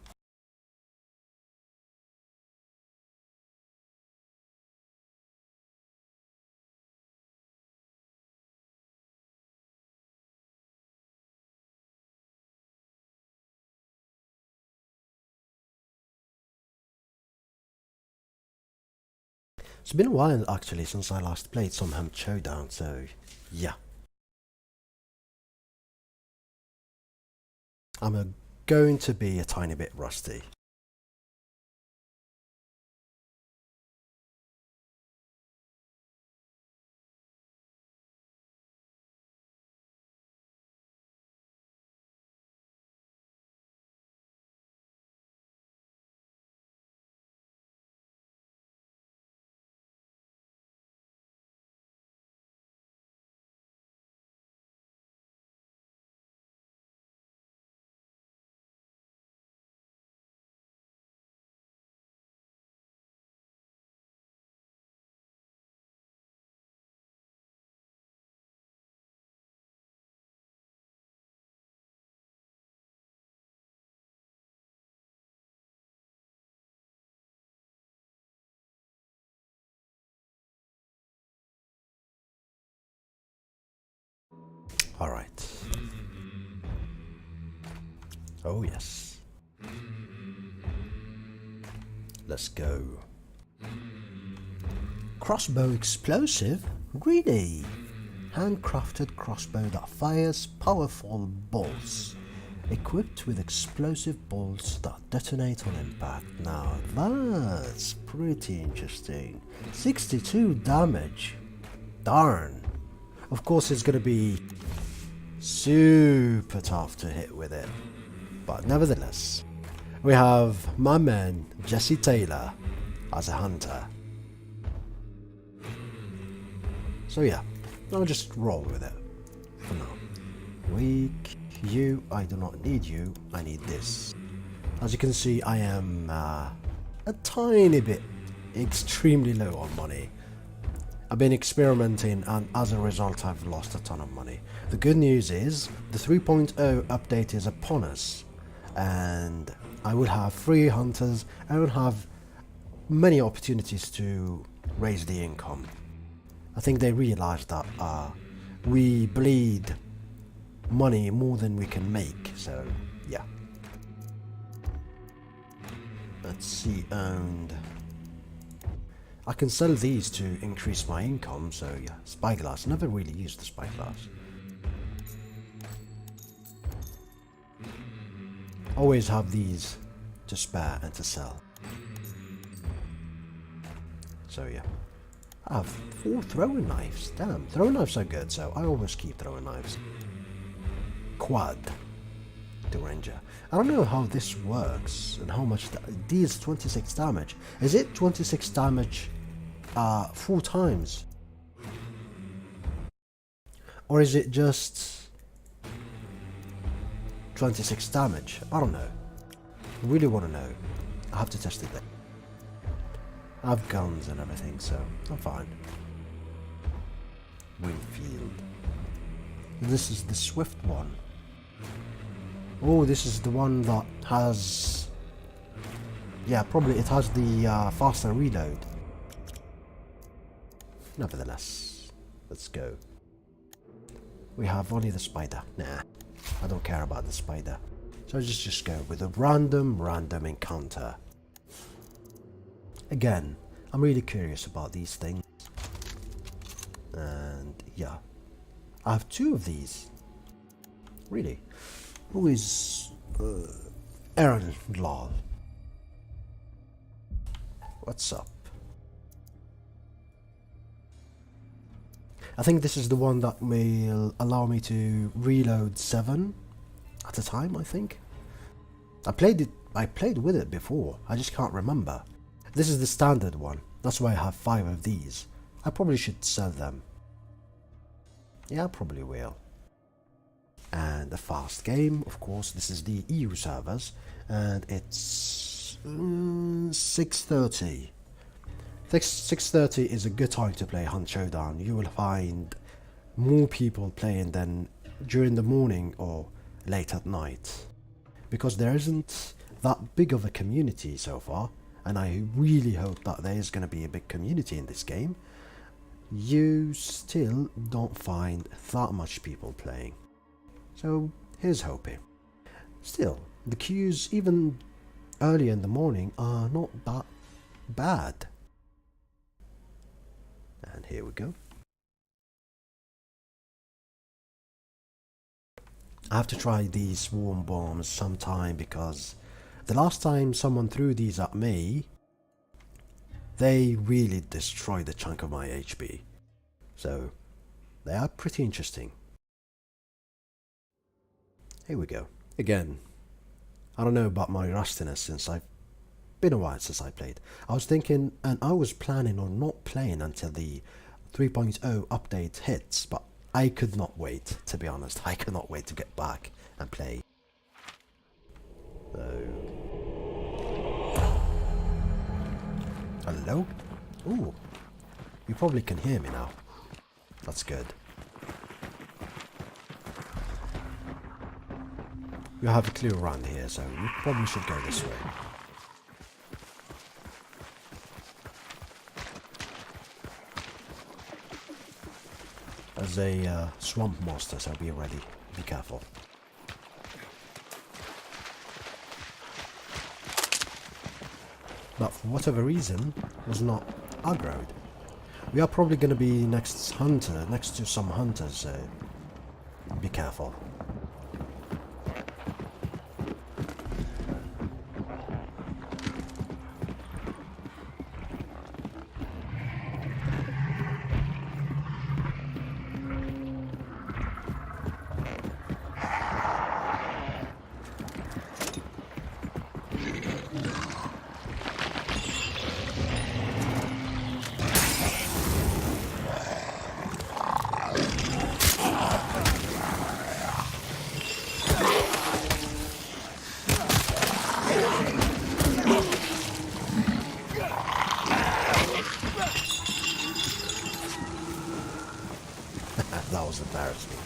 It's been a while actually since I last played some Hunt Showdown, so yeah. I'm going to be a tiny bit rusty. Alright. Oh yes. Let's go. Crossbow explosive? Really? Handcrafted crossbow that fires powerful bolts. Equipped with explosive bolts that detonate on impact. Now that's pretty interesting. 62 damage. Darn. Of course it's gonna be super tough to hit with it. But nevertheless, we have my man Jesse Taylor as a hunter. So yeah, I'll just roll with it for now. Weak, you, I do not need you, I need this. As you can see, I am a tiny bit extremely low on money. I've been experimenting and as a result I've lost a ton of money. The good news is the 3.0 update is upon us and I will have free hunters. I will have many opportunities to raise the income. I think they realized that we bleed money more than we can make, so yeah. Let's see, and I can sell these to increase my income, so yeah. Spyglass, never really used the spyglass. Always have these to spare and to sell. So yeah. I have 4 throwing knives. Damn, throwing knives are good, so I always keep throwing knives. Quad to ranger. I don't know how this works and how much these 26 damage. Is it 26 damage 4 times? Or is it just 26 damage? I don't know. I really want to know. I have to test it then. I have guns and everything, so I'm fine. Winfield. This is the swift one. Oh, this is the one that has... Yeah, probably it has the faster reload. Nevertheless, let's go. We have only the spider. Nah, I don't care about the spider. So just go with a random encounter. Again, I'm really curious about these things. And yeah, I have 2 of these. Really? Who is Aaron Lal? What's up? I think this is the one that will allow me to reload 7 at a time, I think. I played with it before, I just can't remember. This is the standard one, that's why I have 5 of these. I probably should sell them. Yeah, I probably will. And a fast game, of course, this is the EU servers, and it's 6:30. 6:30 is a good time to play Hunt Showdown. You will find more people playing than during the morning or late at night, because there isn't that big of a community so far, and I really hope that there is going to be a big community in this game. You still don't find that much people playing, so here's hoping. Still, the queues even early in the morning are not that bad. And here we go. I have to try these swarm bombs sometime, because the last time someone threw these at me, they really destroyed a chunk of my HP. So they are pretty interesting. Here we go. Again, I don't know about my rustiness, since I've been a while since I played. I was thinking, and I was planning on not playing until the 3.0 update hits, but I could not wait, to be honest. I could not wait to get back and play. So... hello? Ooh, you probably can hear me now. That's good. You have a clue around here, so you probably should go this way. There's a swamp monster, so be ready. Be careful. But for whatever reason, was not aggroed. We are probably going to be next to some hunters, so be careful. That was embarrassing.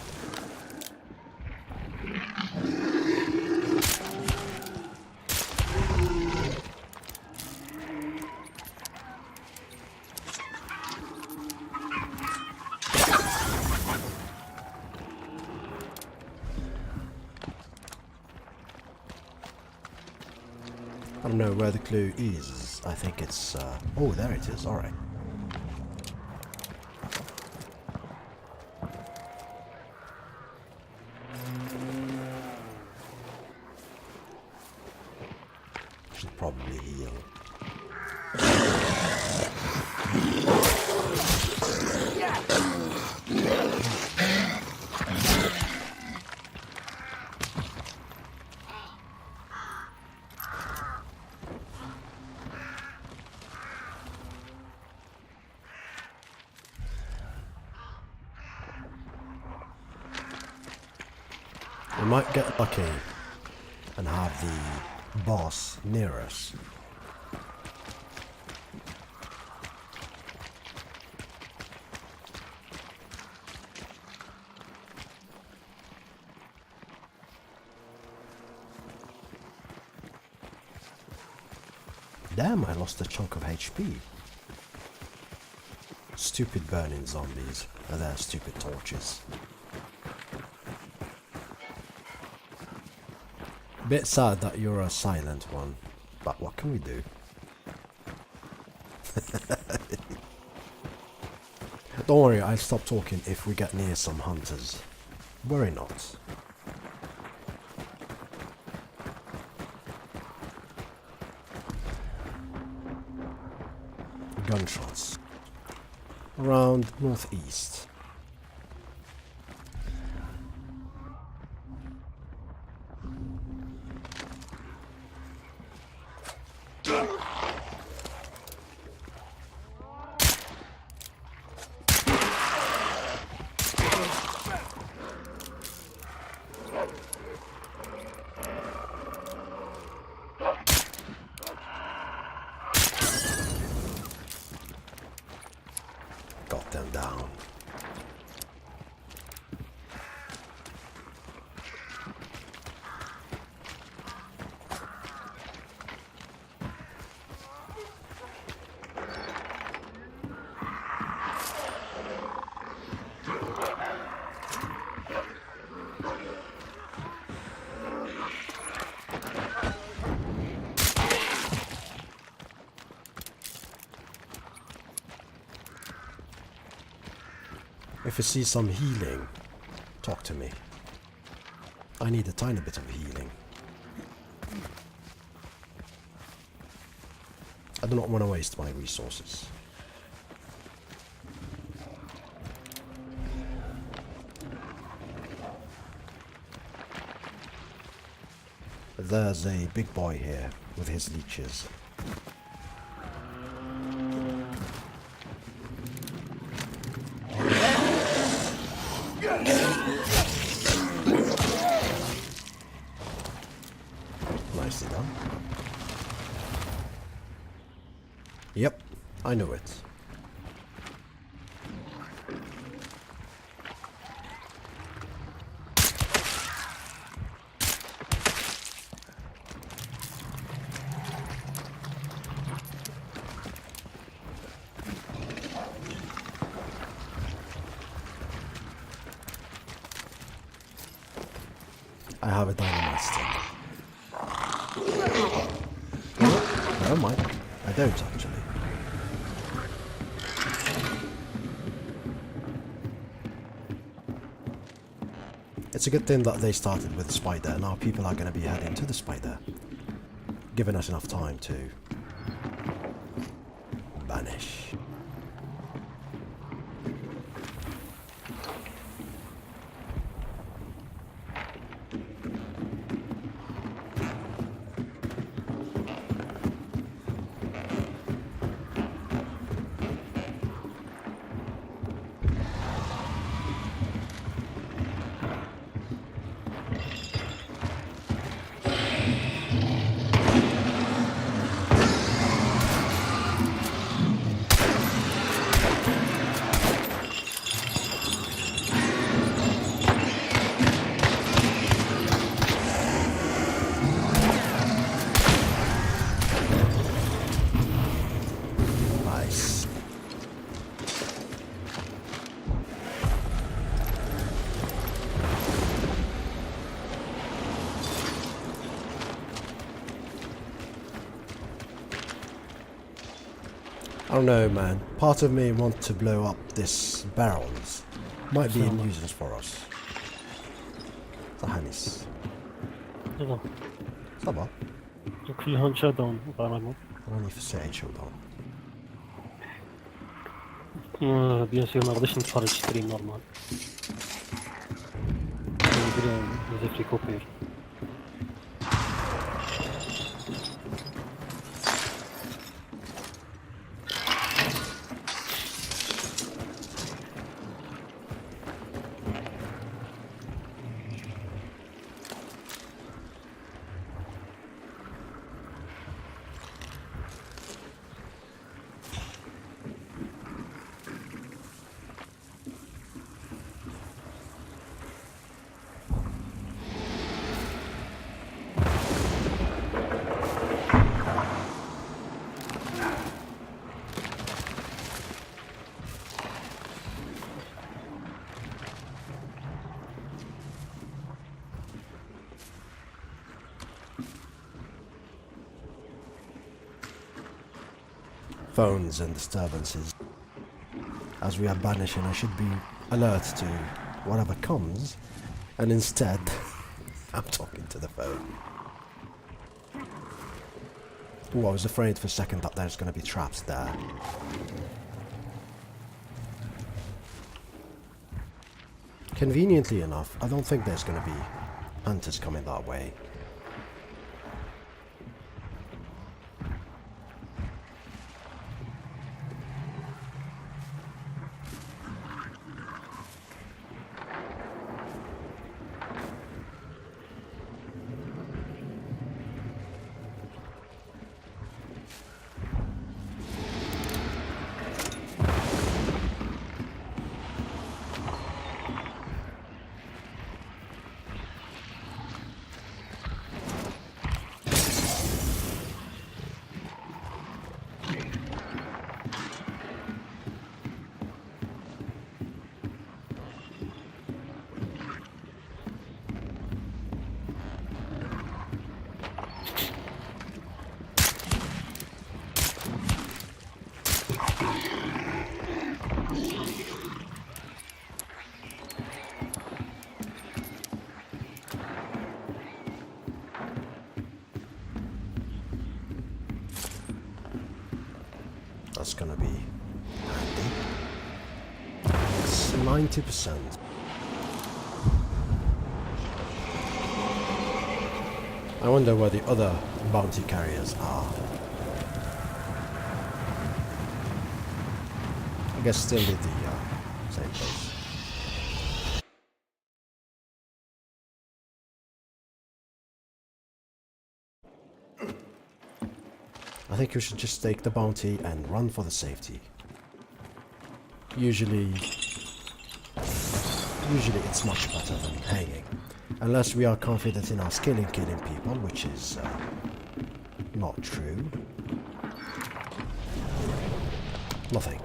I don't know where the clue is. I think it's... oh, there it is. Alright. Should probably heal. We might get lucky and have the boss near us. Damn, I lost a chunk of HP. stupid burning zombies and their stupid torches. Bit sad that you're a silent one, but what can we do? Don't worry, I'll stop talking if we get near some hunters. Worry not. Gunshots. Around northeast. Got them down. If you see some healing, talk to me. I need a tiny bit of healing. I do not want to waste my resources. There's a big boy here with his leeches. Nicely done. Yep, I know it. I have a dynamite stick. Never mind. I don't actually. It's a good thing that they started with the spider. Now people are going to be heading to the spider, giving us enough time to vanish. Nice. I don't know, man. Part of me wants to blow up this barrels. Might be nuisance for us. Så här nice. Det var. Ça va? Donc il y a un showdown apparemment. On y får se en showdown. Bien sûr ما رضيش نتفرج ستريم نورمال. ندير نزيد في كوبير. phones and disturbances. As we are banishing, I should be alert to whatever comes, and instead, I'm talking to the phone. Ooh, I was afraid for a second that there's going to be traps there. Conveniently enough, I don't think there's going to be hunters coming that way. That's gonna be handy. It's 90%. I wonder where the other bounty carriers are. I guess still at the same place. I think we should just take the bounty and run for the safety. Usually it's much better than hanging. Unless we are confident in our skill in killing people, which is not true. Nothing.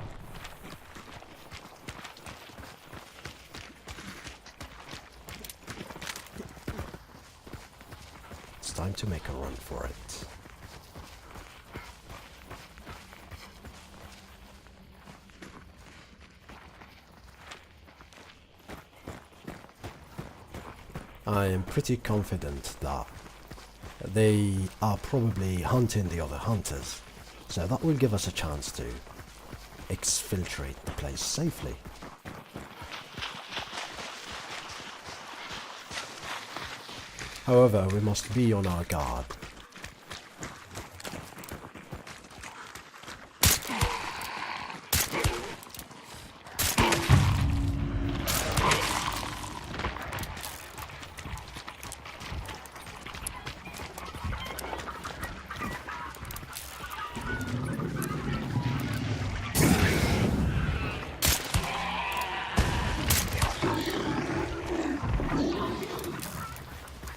It's time to make a run for it. I am pretty confident that they are probably hunting the other hunters, so that will give us a chance to exfiltrate the place safely. However, we must be on our guard.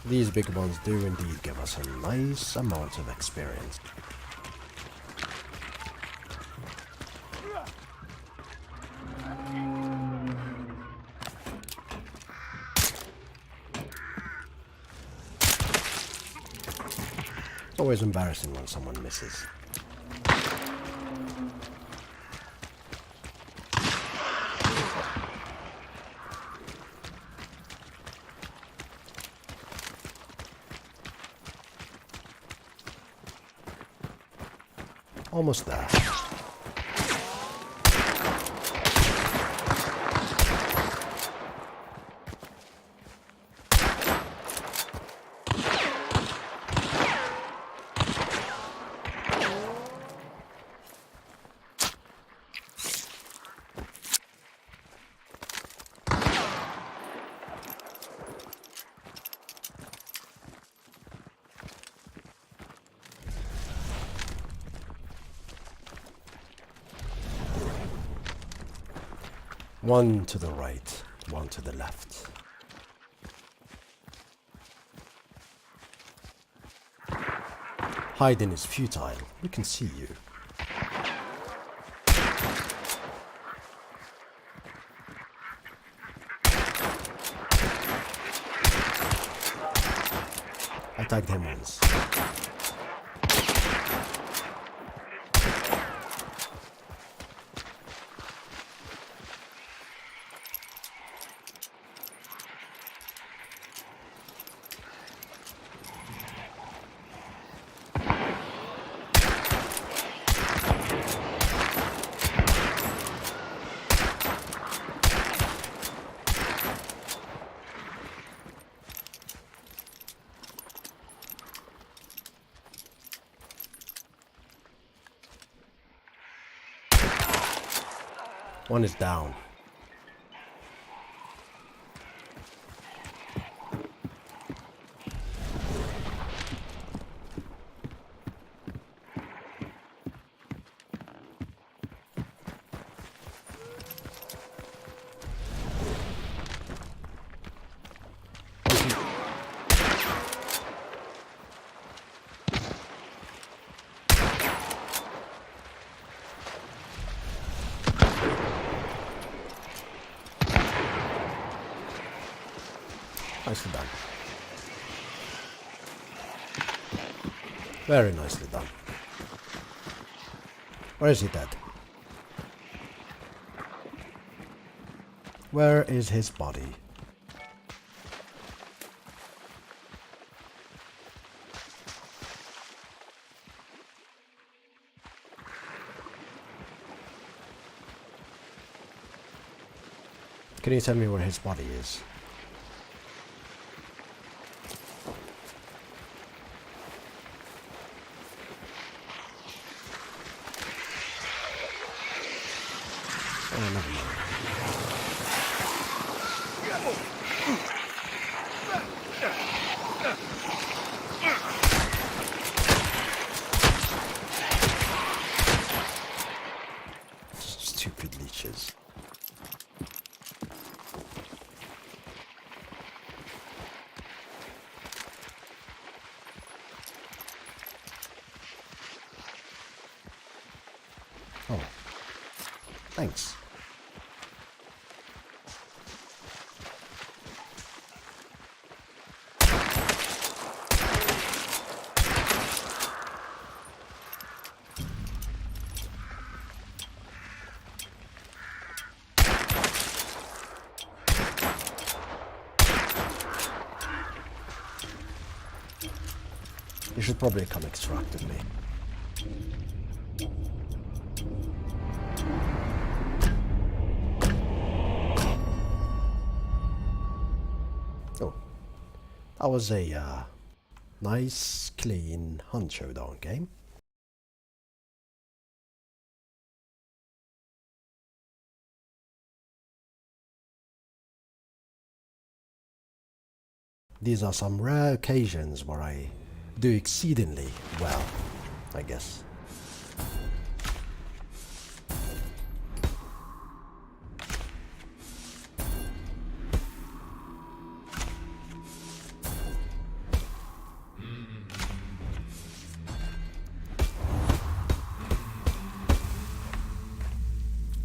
These big ones do indeed give us a nice amount of experience. It's always embarrassing when someone misses. Almost there. One to the right, one to the left. Hiding is futile. We can see you. I tagged him once. One is down. Nicely done. Very nicely done. Where is he dead? Where is his body? Can you tell me where his body is? Oh, never mind. Stupid leeches. Oh. Thanks. You should probably come extract with me. Oh, that was a nice, clean hunt showdown game. These are some rare occasions where I do exceedingly well, I guess.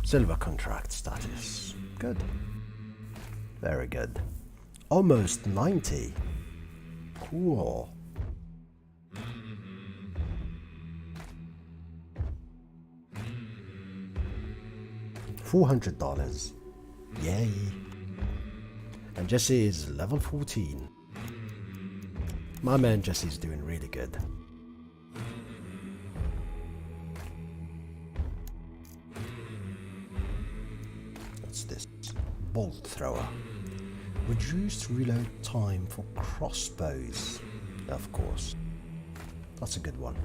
Silver contract status. Good. Very good. Almost 90. Cool. $400. Yay. And Jesse is level 14. My man Jesse's doing really good. What's this? Bolt thrower. Reduced reload time for crossbows. Of course. That's a good one.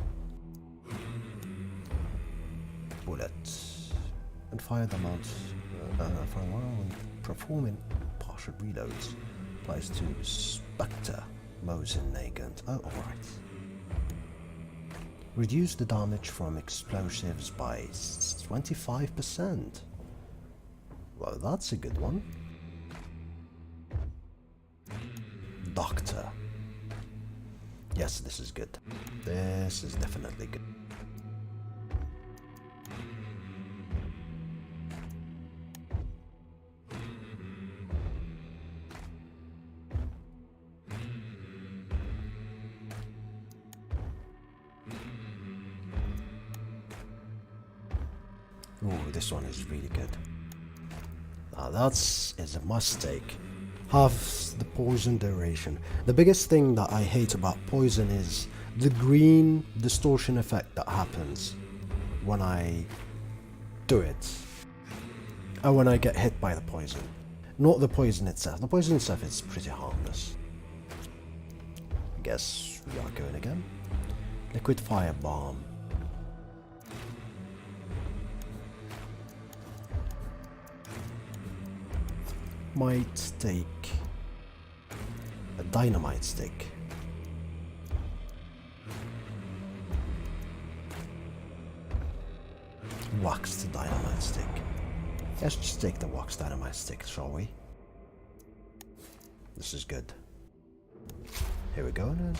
Bullet. And fire them out for a while when performing partial reloads. Applies to Spectre, Mosin, Nagant. Oh, alright. Reduce the damage from explosives by 25%. Well, that's a good one. Doctor. Yes, this is good. This is definitely good. Oh, this one is really good. Now that is a must take. Half the poison duration. The biggest thing that I hate about poison is the green distortion effect that happens when I do it. And when I get hit by the poison. Not the poison itself. The poison itself is pretty harmless. I guess we are going again. Liquid fire bomb. might take a dynamite stick. Waxed dynamite stick. Let's just take the waxed dynamite stick, shall we? This is good. Here we go then.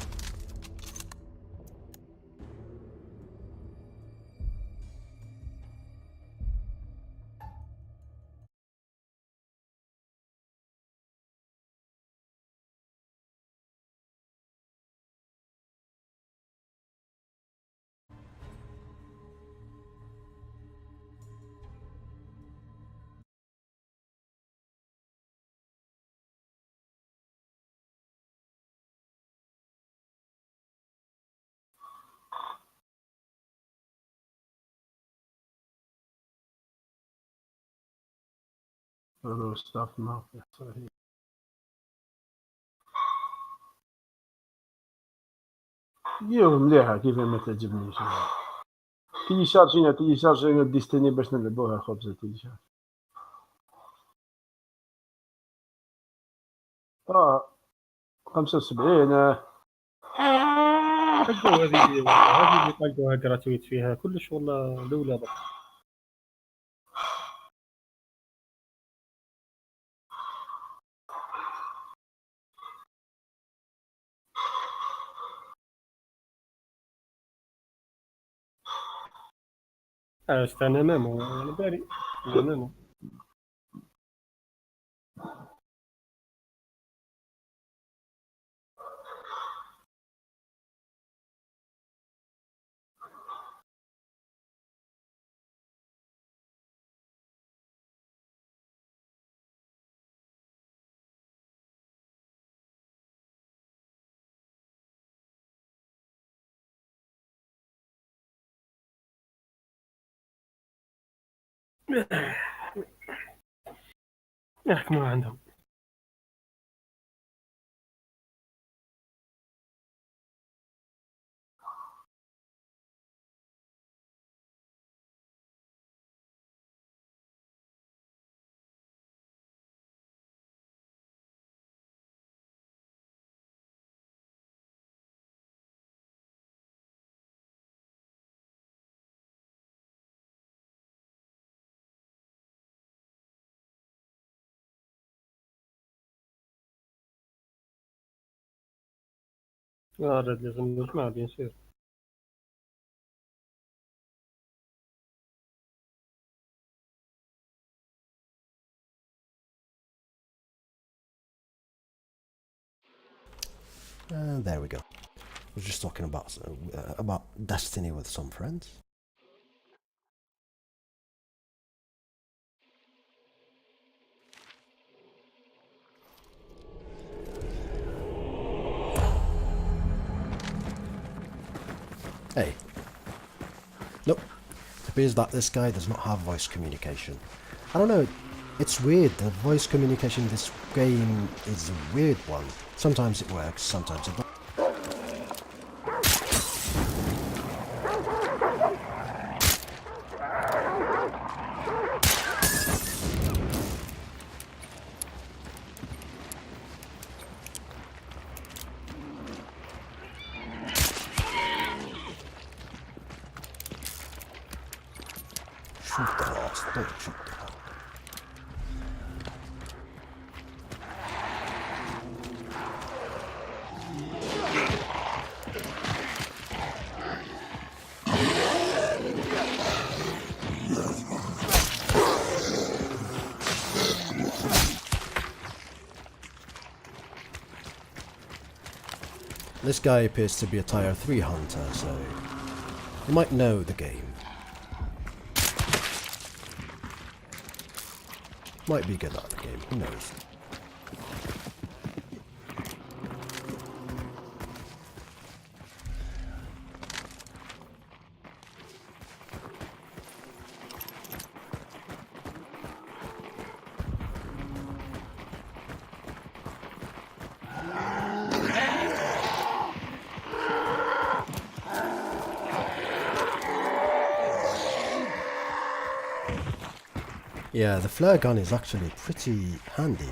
Other stuff now. اليوم مليحة كيف ما تعجبنيش. تيليشارجينا ديستيني باش نلعبوها خبزة تيليشارج. اه 75. حقوا هذه اللي طلقوها جراتويت فيها كلش والله الاولى بقى. استنى مامو انا باري مامو. يحكموا عندهم. رد لازم نجمع بيان سير. And there we go. I was just talking about Destiny with some friends. Hey. Nope. It appears that this guy does not have voice communication. I don't know. It's weird. The voice communication in this game is a weird one. Sometimes it works, sometimes it doesn't. Shoot the horse, don't shoot the horse. This guy appears to be a tier 3 hunter, so he might know the game. Might be good at the game, who knows. Yeah, the flare gun is actually pretty handy.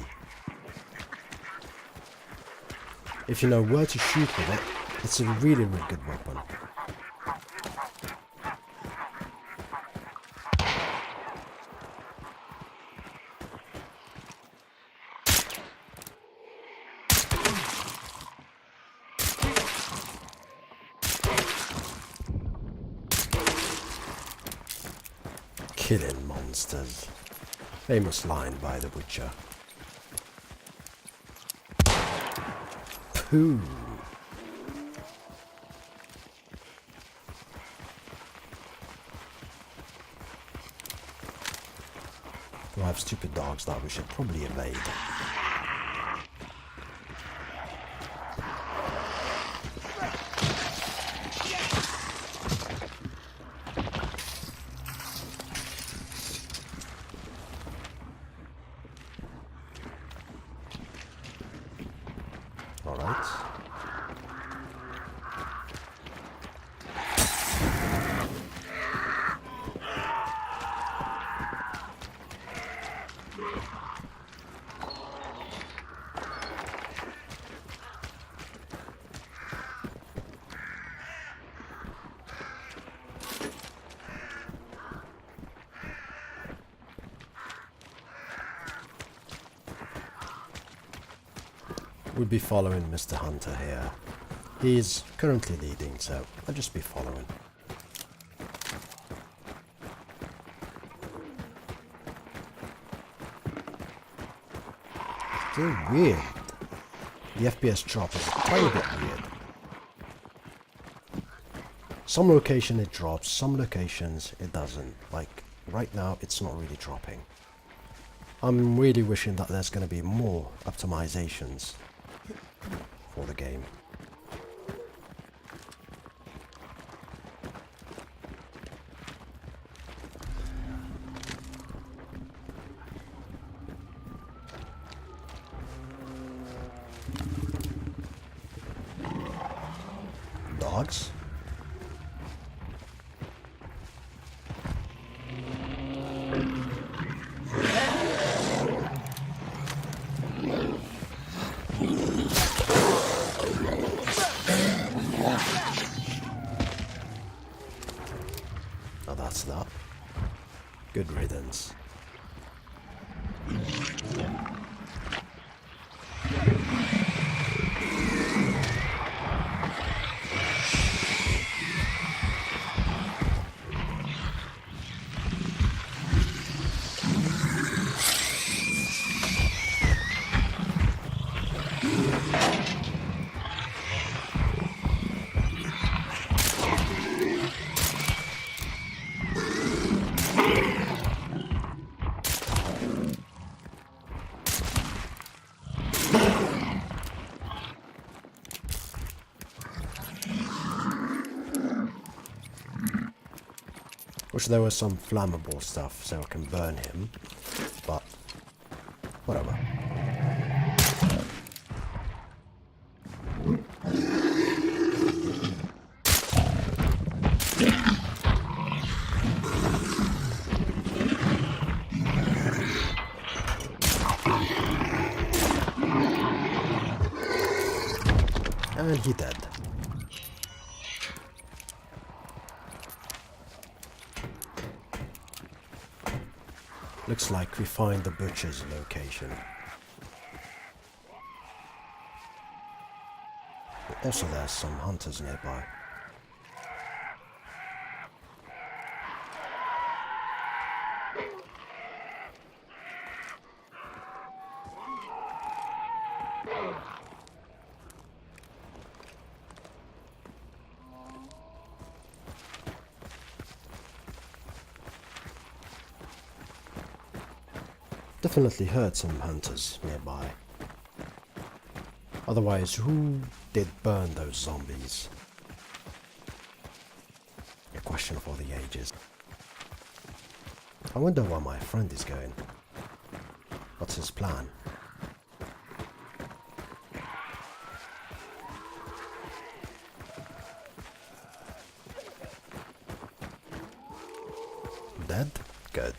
If you know where to shoot with it, it's a really, really good weapon. Killing monsters. Famous line by the Witcher. Pooh. We have stupid dogs that we should probably evade. Alright. We'll be following Mr. Hunter here. He is currently leading, so I'll just be following. Still weird. The FPS drop is a tiny bit weird. Some location it drops, some locations it doesn't. Like right now it's not really dropping. I'm really wishing that there's going to be more optimizations for the game. Dogs? Now that's that. Good riddance. Wish there was some flammable stuff so I can burn him, but whatever. And he dead. Looks like we find the butcher's location. Also there's some hunters nearby. Definitely heard some hunters nearby. Otherwise, who did burn those zombies? A question for the ages. I wonder where my friend is going. What's his plan? Dead? Good.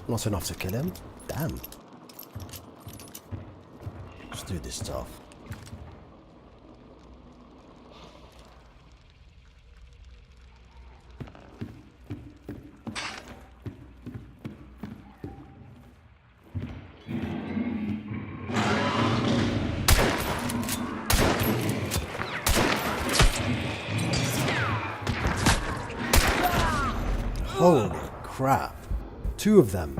Not enough to kill him? Damn. Let's do this stuff. Holy crap. 2 of them.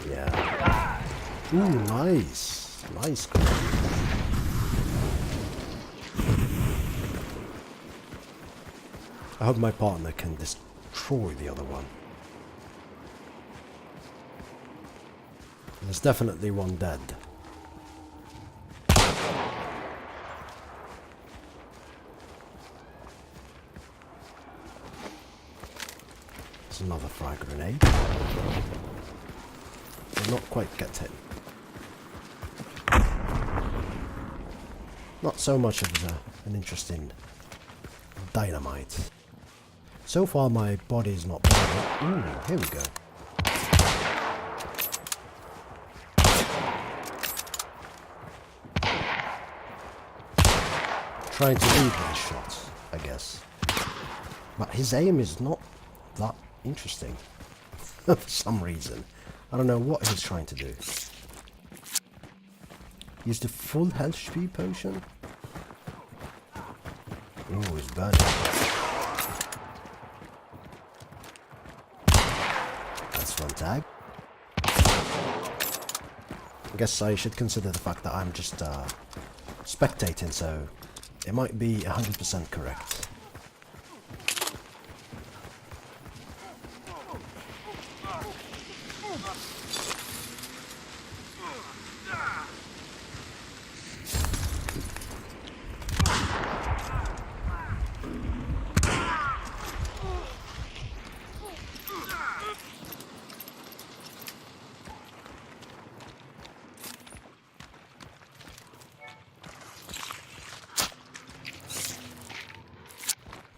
Yeah. Ooh, nice. Nice. I hope my partner can destroy the other one. There's definitely one dead. Another frag grenade. Did not quite get hit. Not so much of an interesting dynamite. So far my body's not bad. Ooh, here we go. Trying to lead with his shots, I guess. But his aim is not that interesting. For some reason. I don't know what he's trying to do. Use the full health HP potion? Ooh, he's burning. That's one tag. I guess I should consider the fact that I'm just spectating, so it might be 100% correct.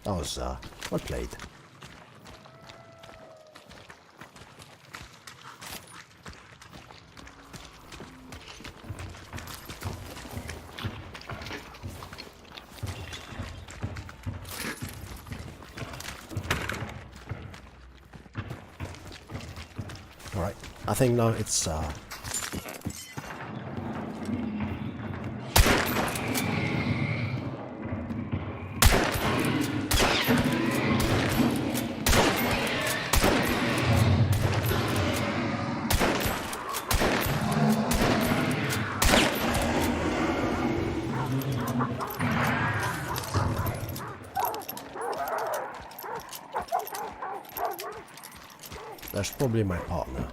That was well played. Alright, I think now it's that's probably my partner.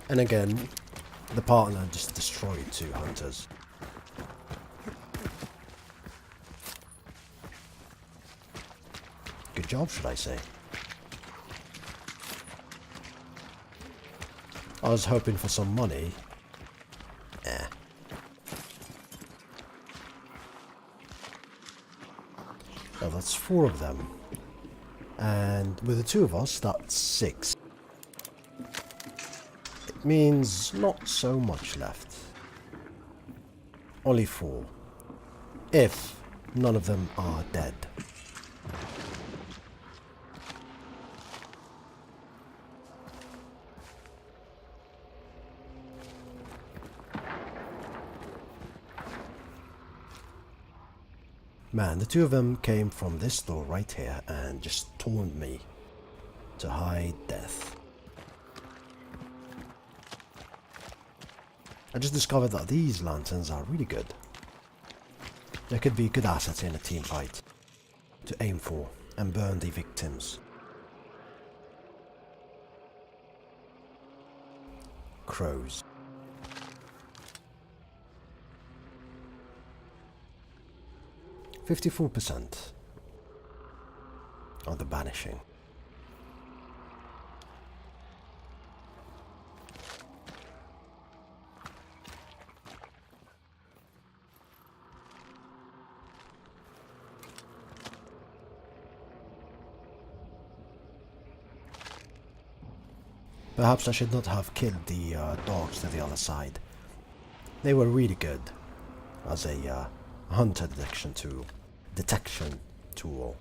And again, the partner just destroyed 2 hunters. Good job, should I say. I was hoping for some money. Eh. Oh, that's 4 of them. And with the 2 of us, that's 6. It means not so much left. Only 4. If none of them are dead. Man, the 2 of them came from this door right here and just taunted me to hide death. I just discovered that these lanterns are really good. They could be good assets in a team fight to aim for and burn the victims. Crows. %54% on the banishing. Perhaps I should not have killed the dogs to the other side. They were really good as a hunter detection tool.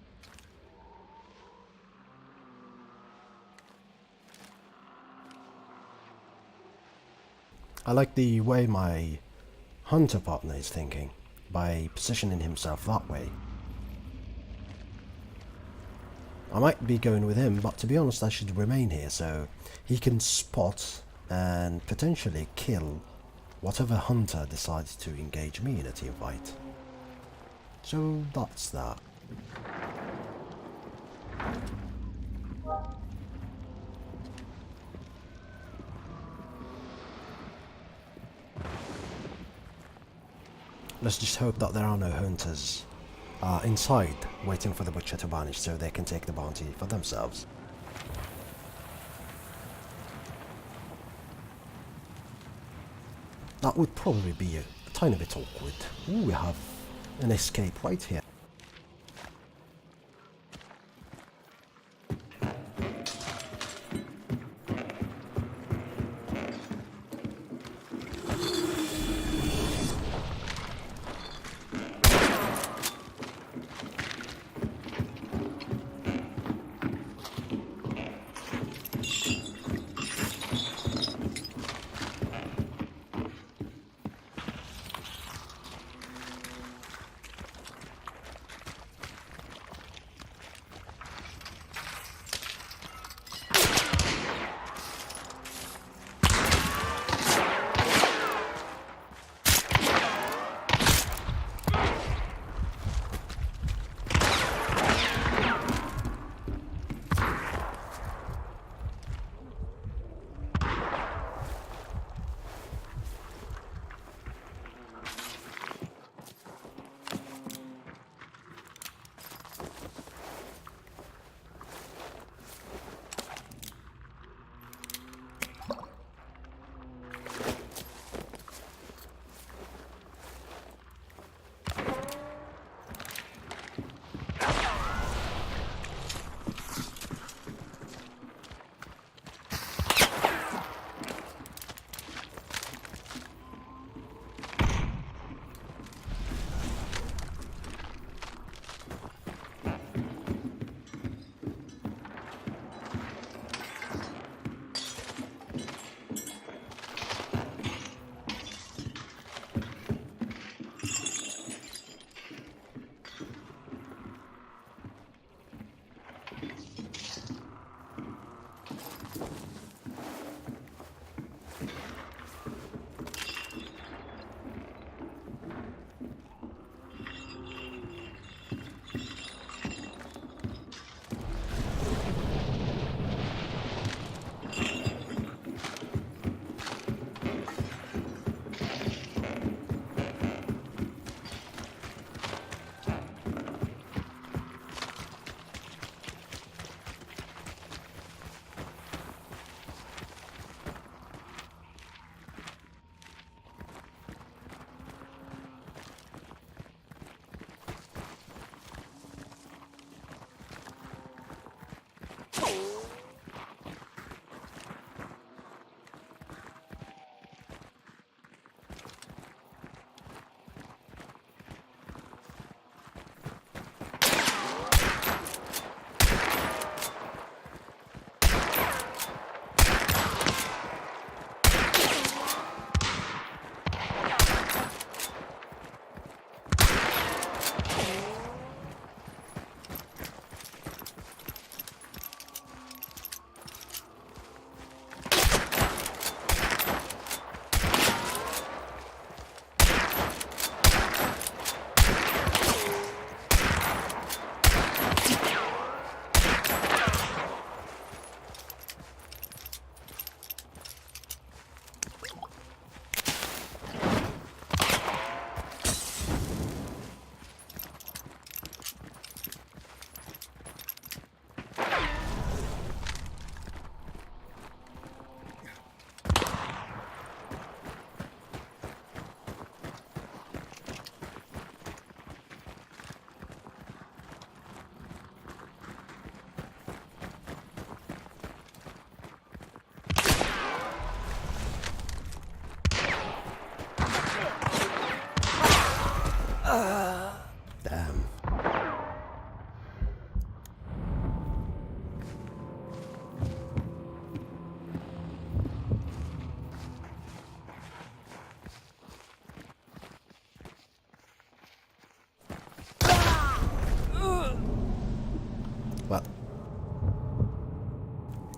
I like the way my hunter partner is thinking by positioning himself that way. I might be going with him, but to be honest I should remain here so he can spot and potentially kill whatever hunter decides to engage me in a team fight. So that's that. Let's just hope that there are no hunters inside waiting for the butcher to banish so they can take the bounty for themselves. That would probably be a tiny bit awkward. Ooh, we have an escape right here.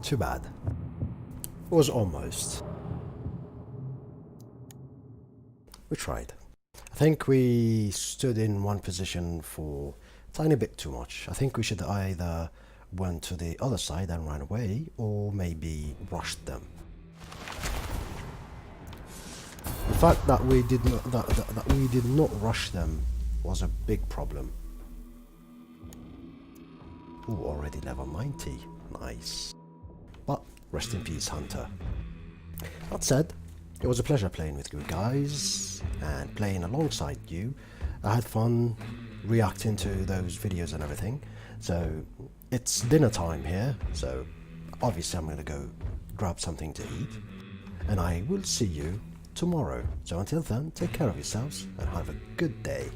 Too bad. It was almost. We tried. I think we stood in one position for a tiny bit too much. I think we should either went to the other side and ran away, or maybe rushed them. The fact that we did not rush them was a big problem. Ooh, already level 90. Nice. But rest in peace, Hunter. That said, it was a pleasure playing with you guys and playing alongside you. I had fun reacting to those videos and everything. So it's dinner time here, so obviously I'm going to go grab something to eat. And I will see you tomorrow. So until then, take care of yourselves and have a good day.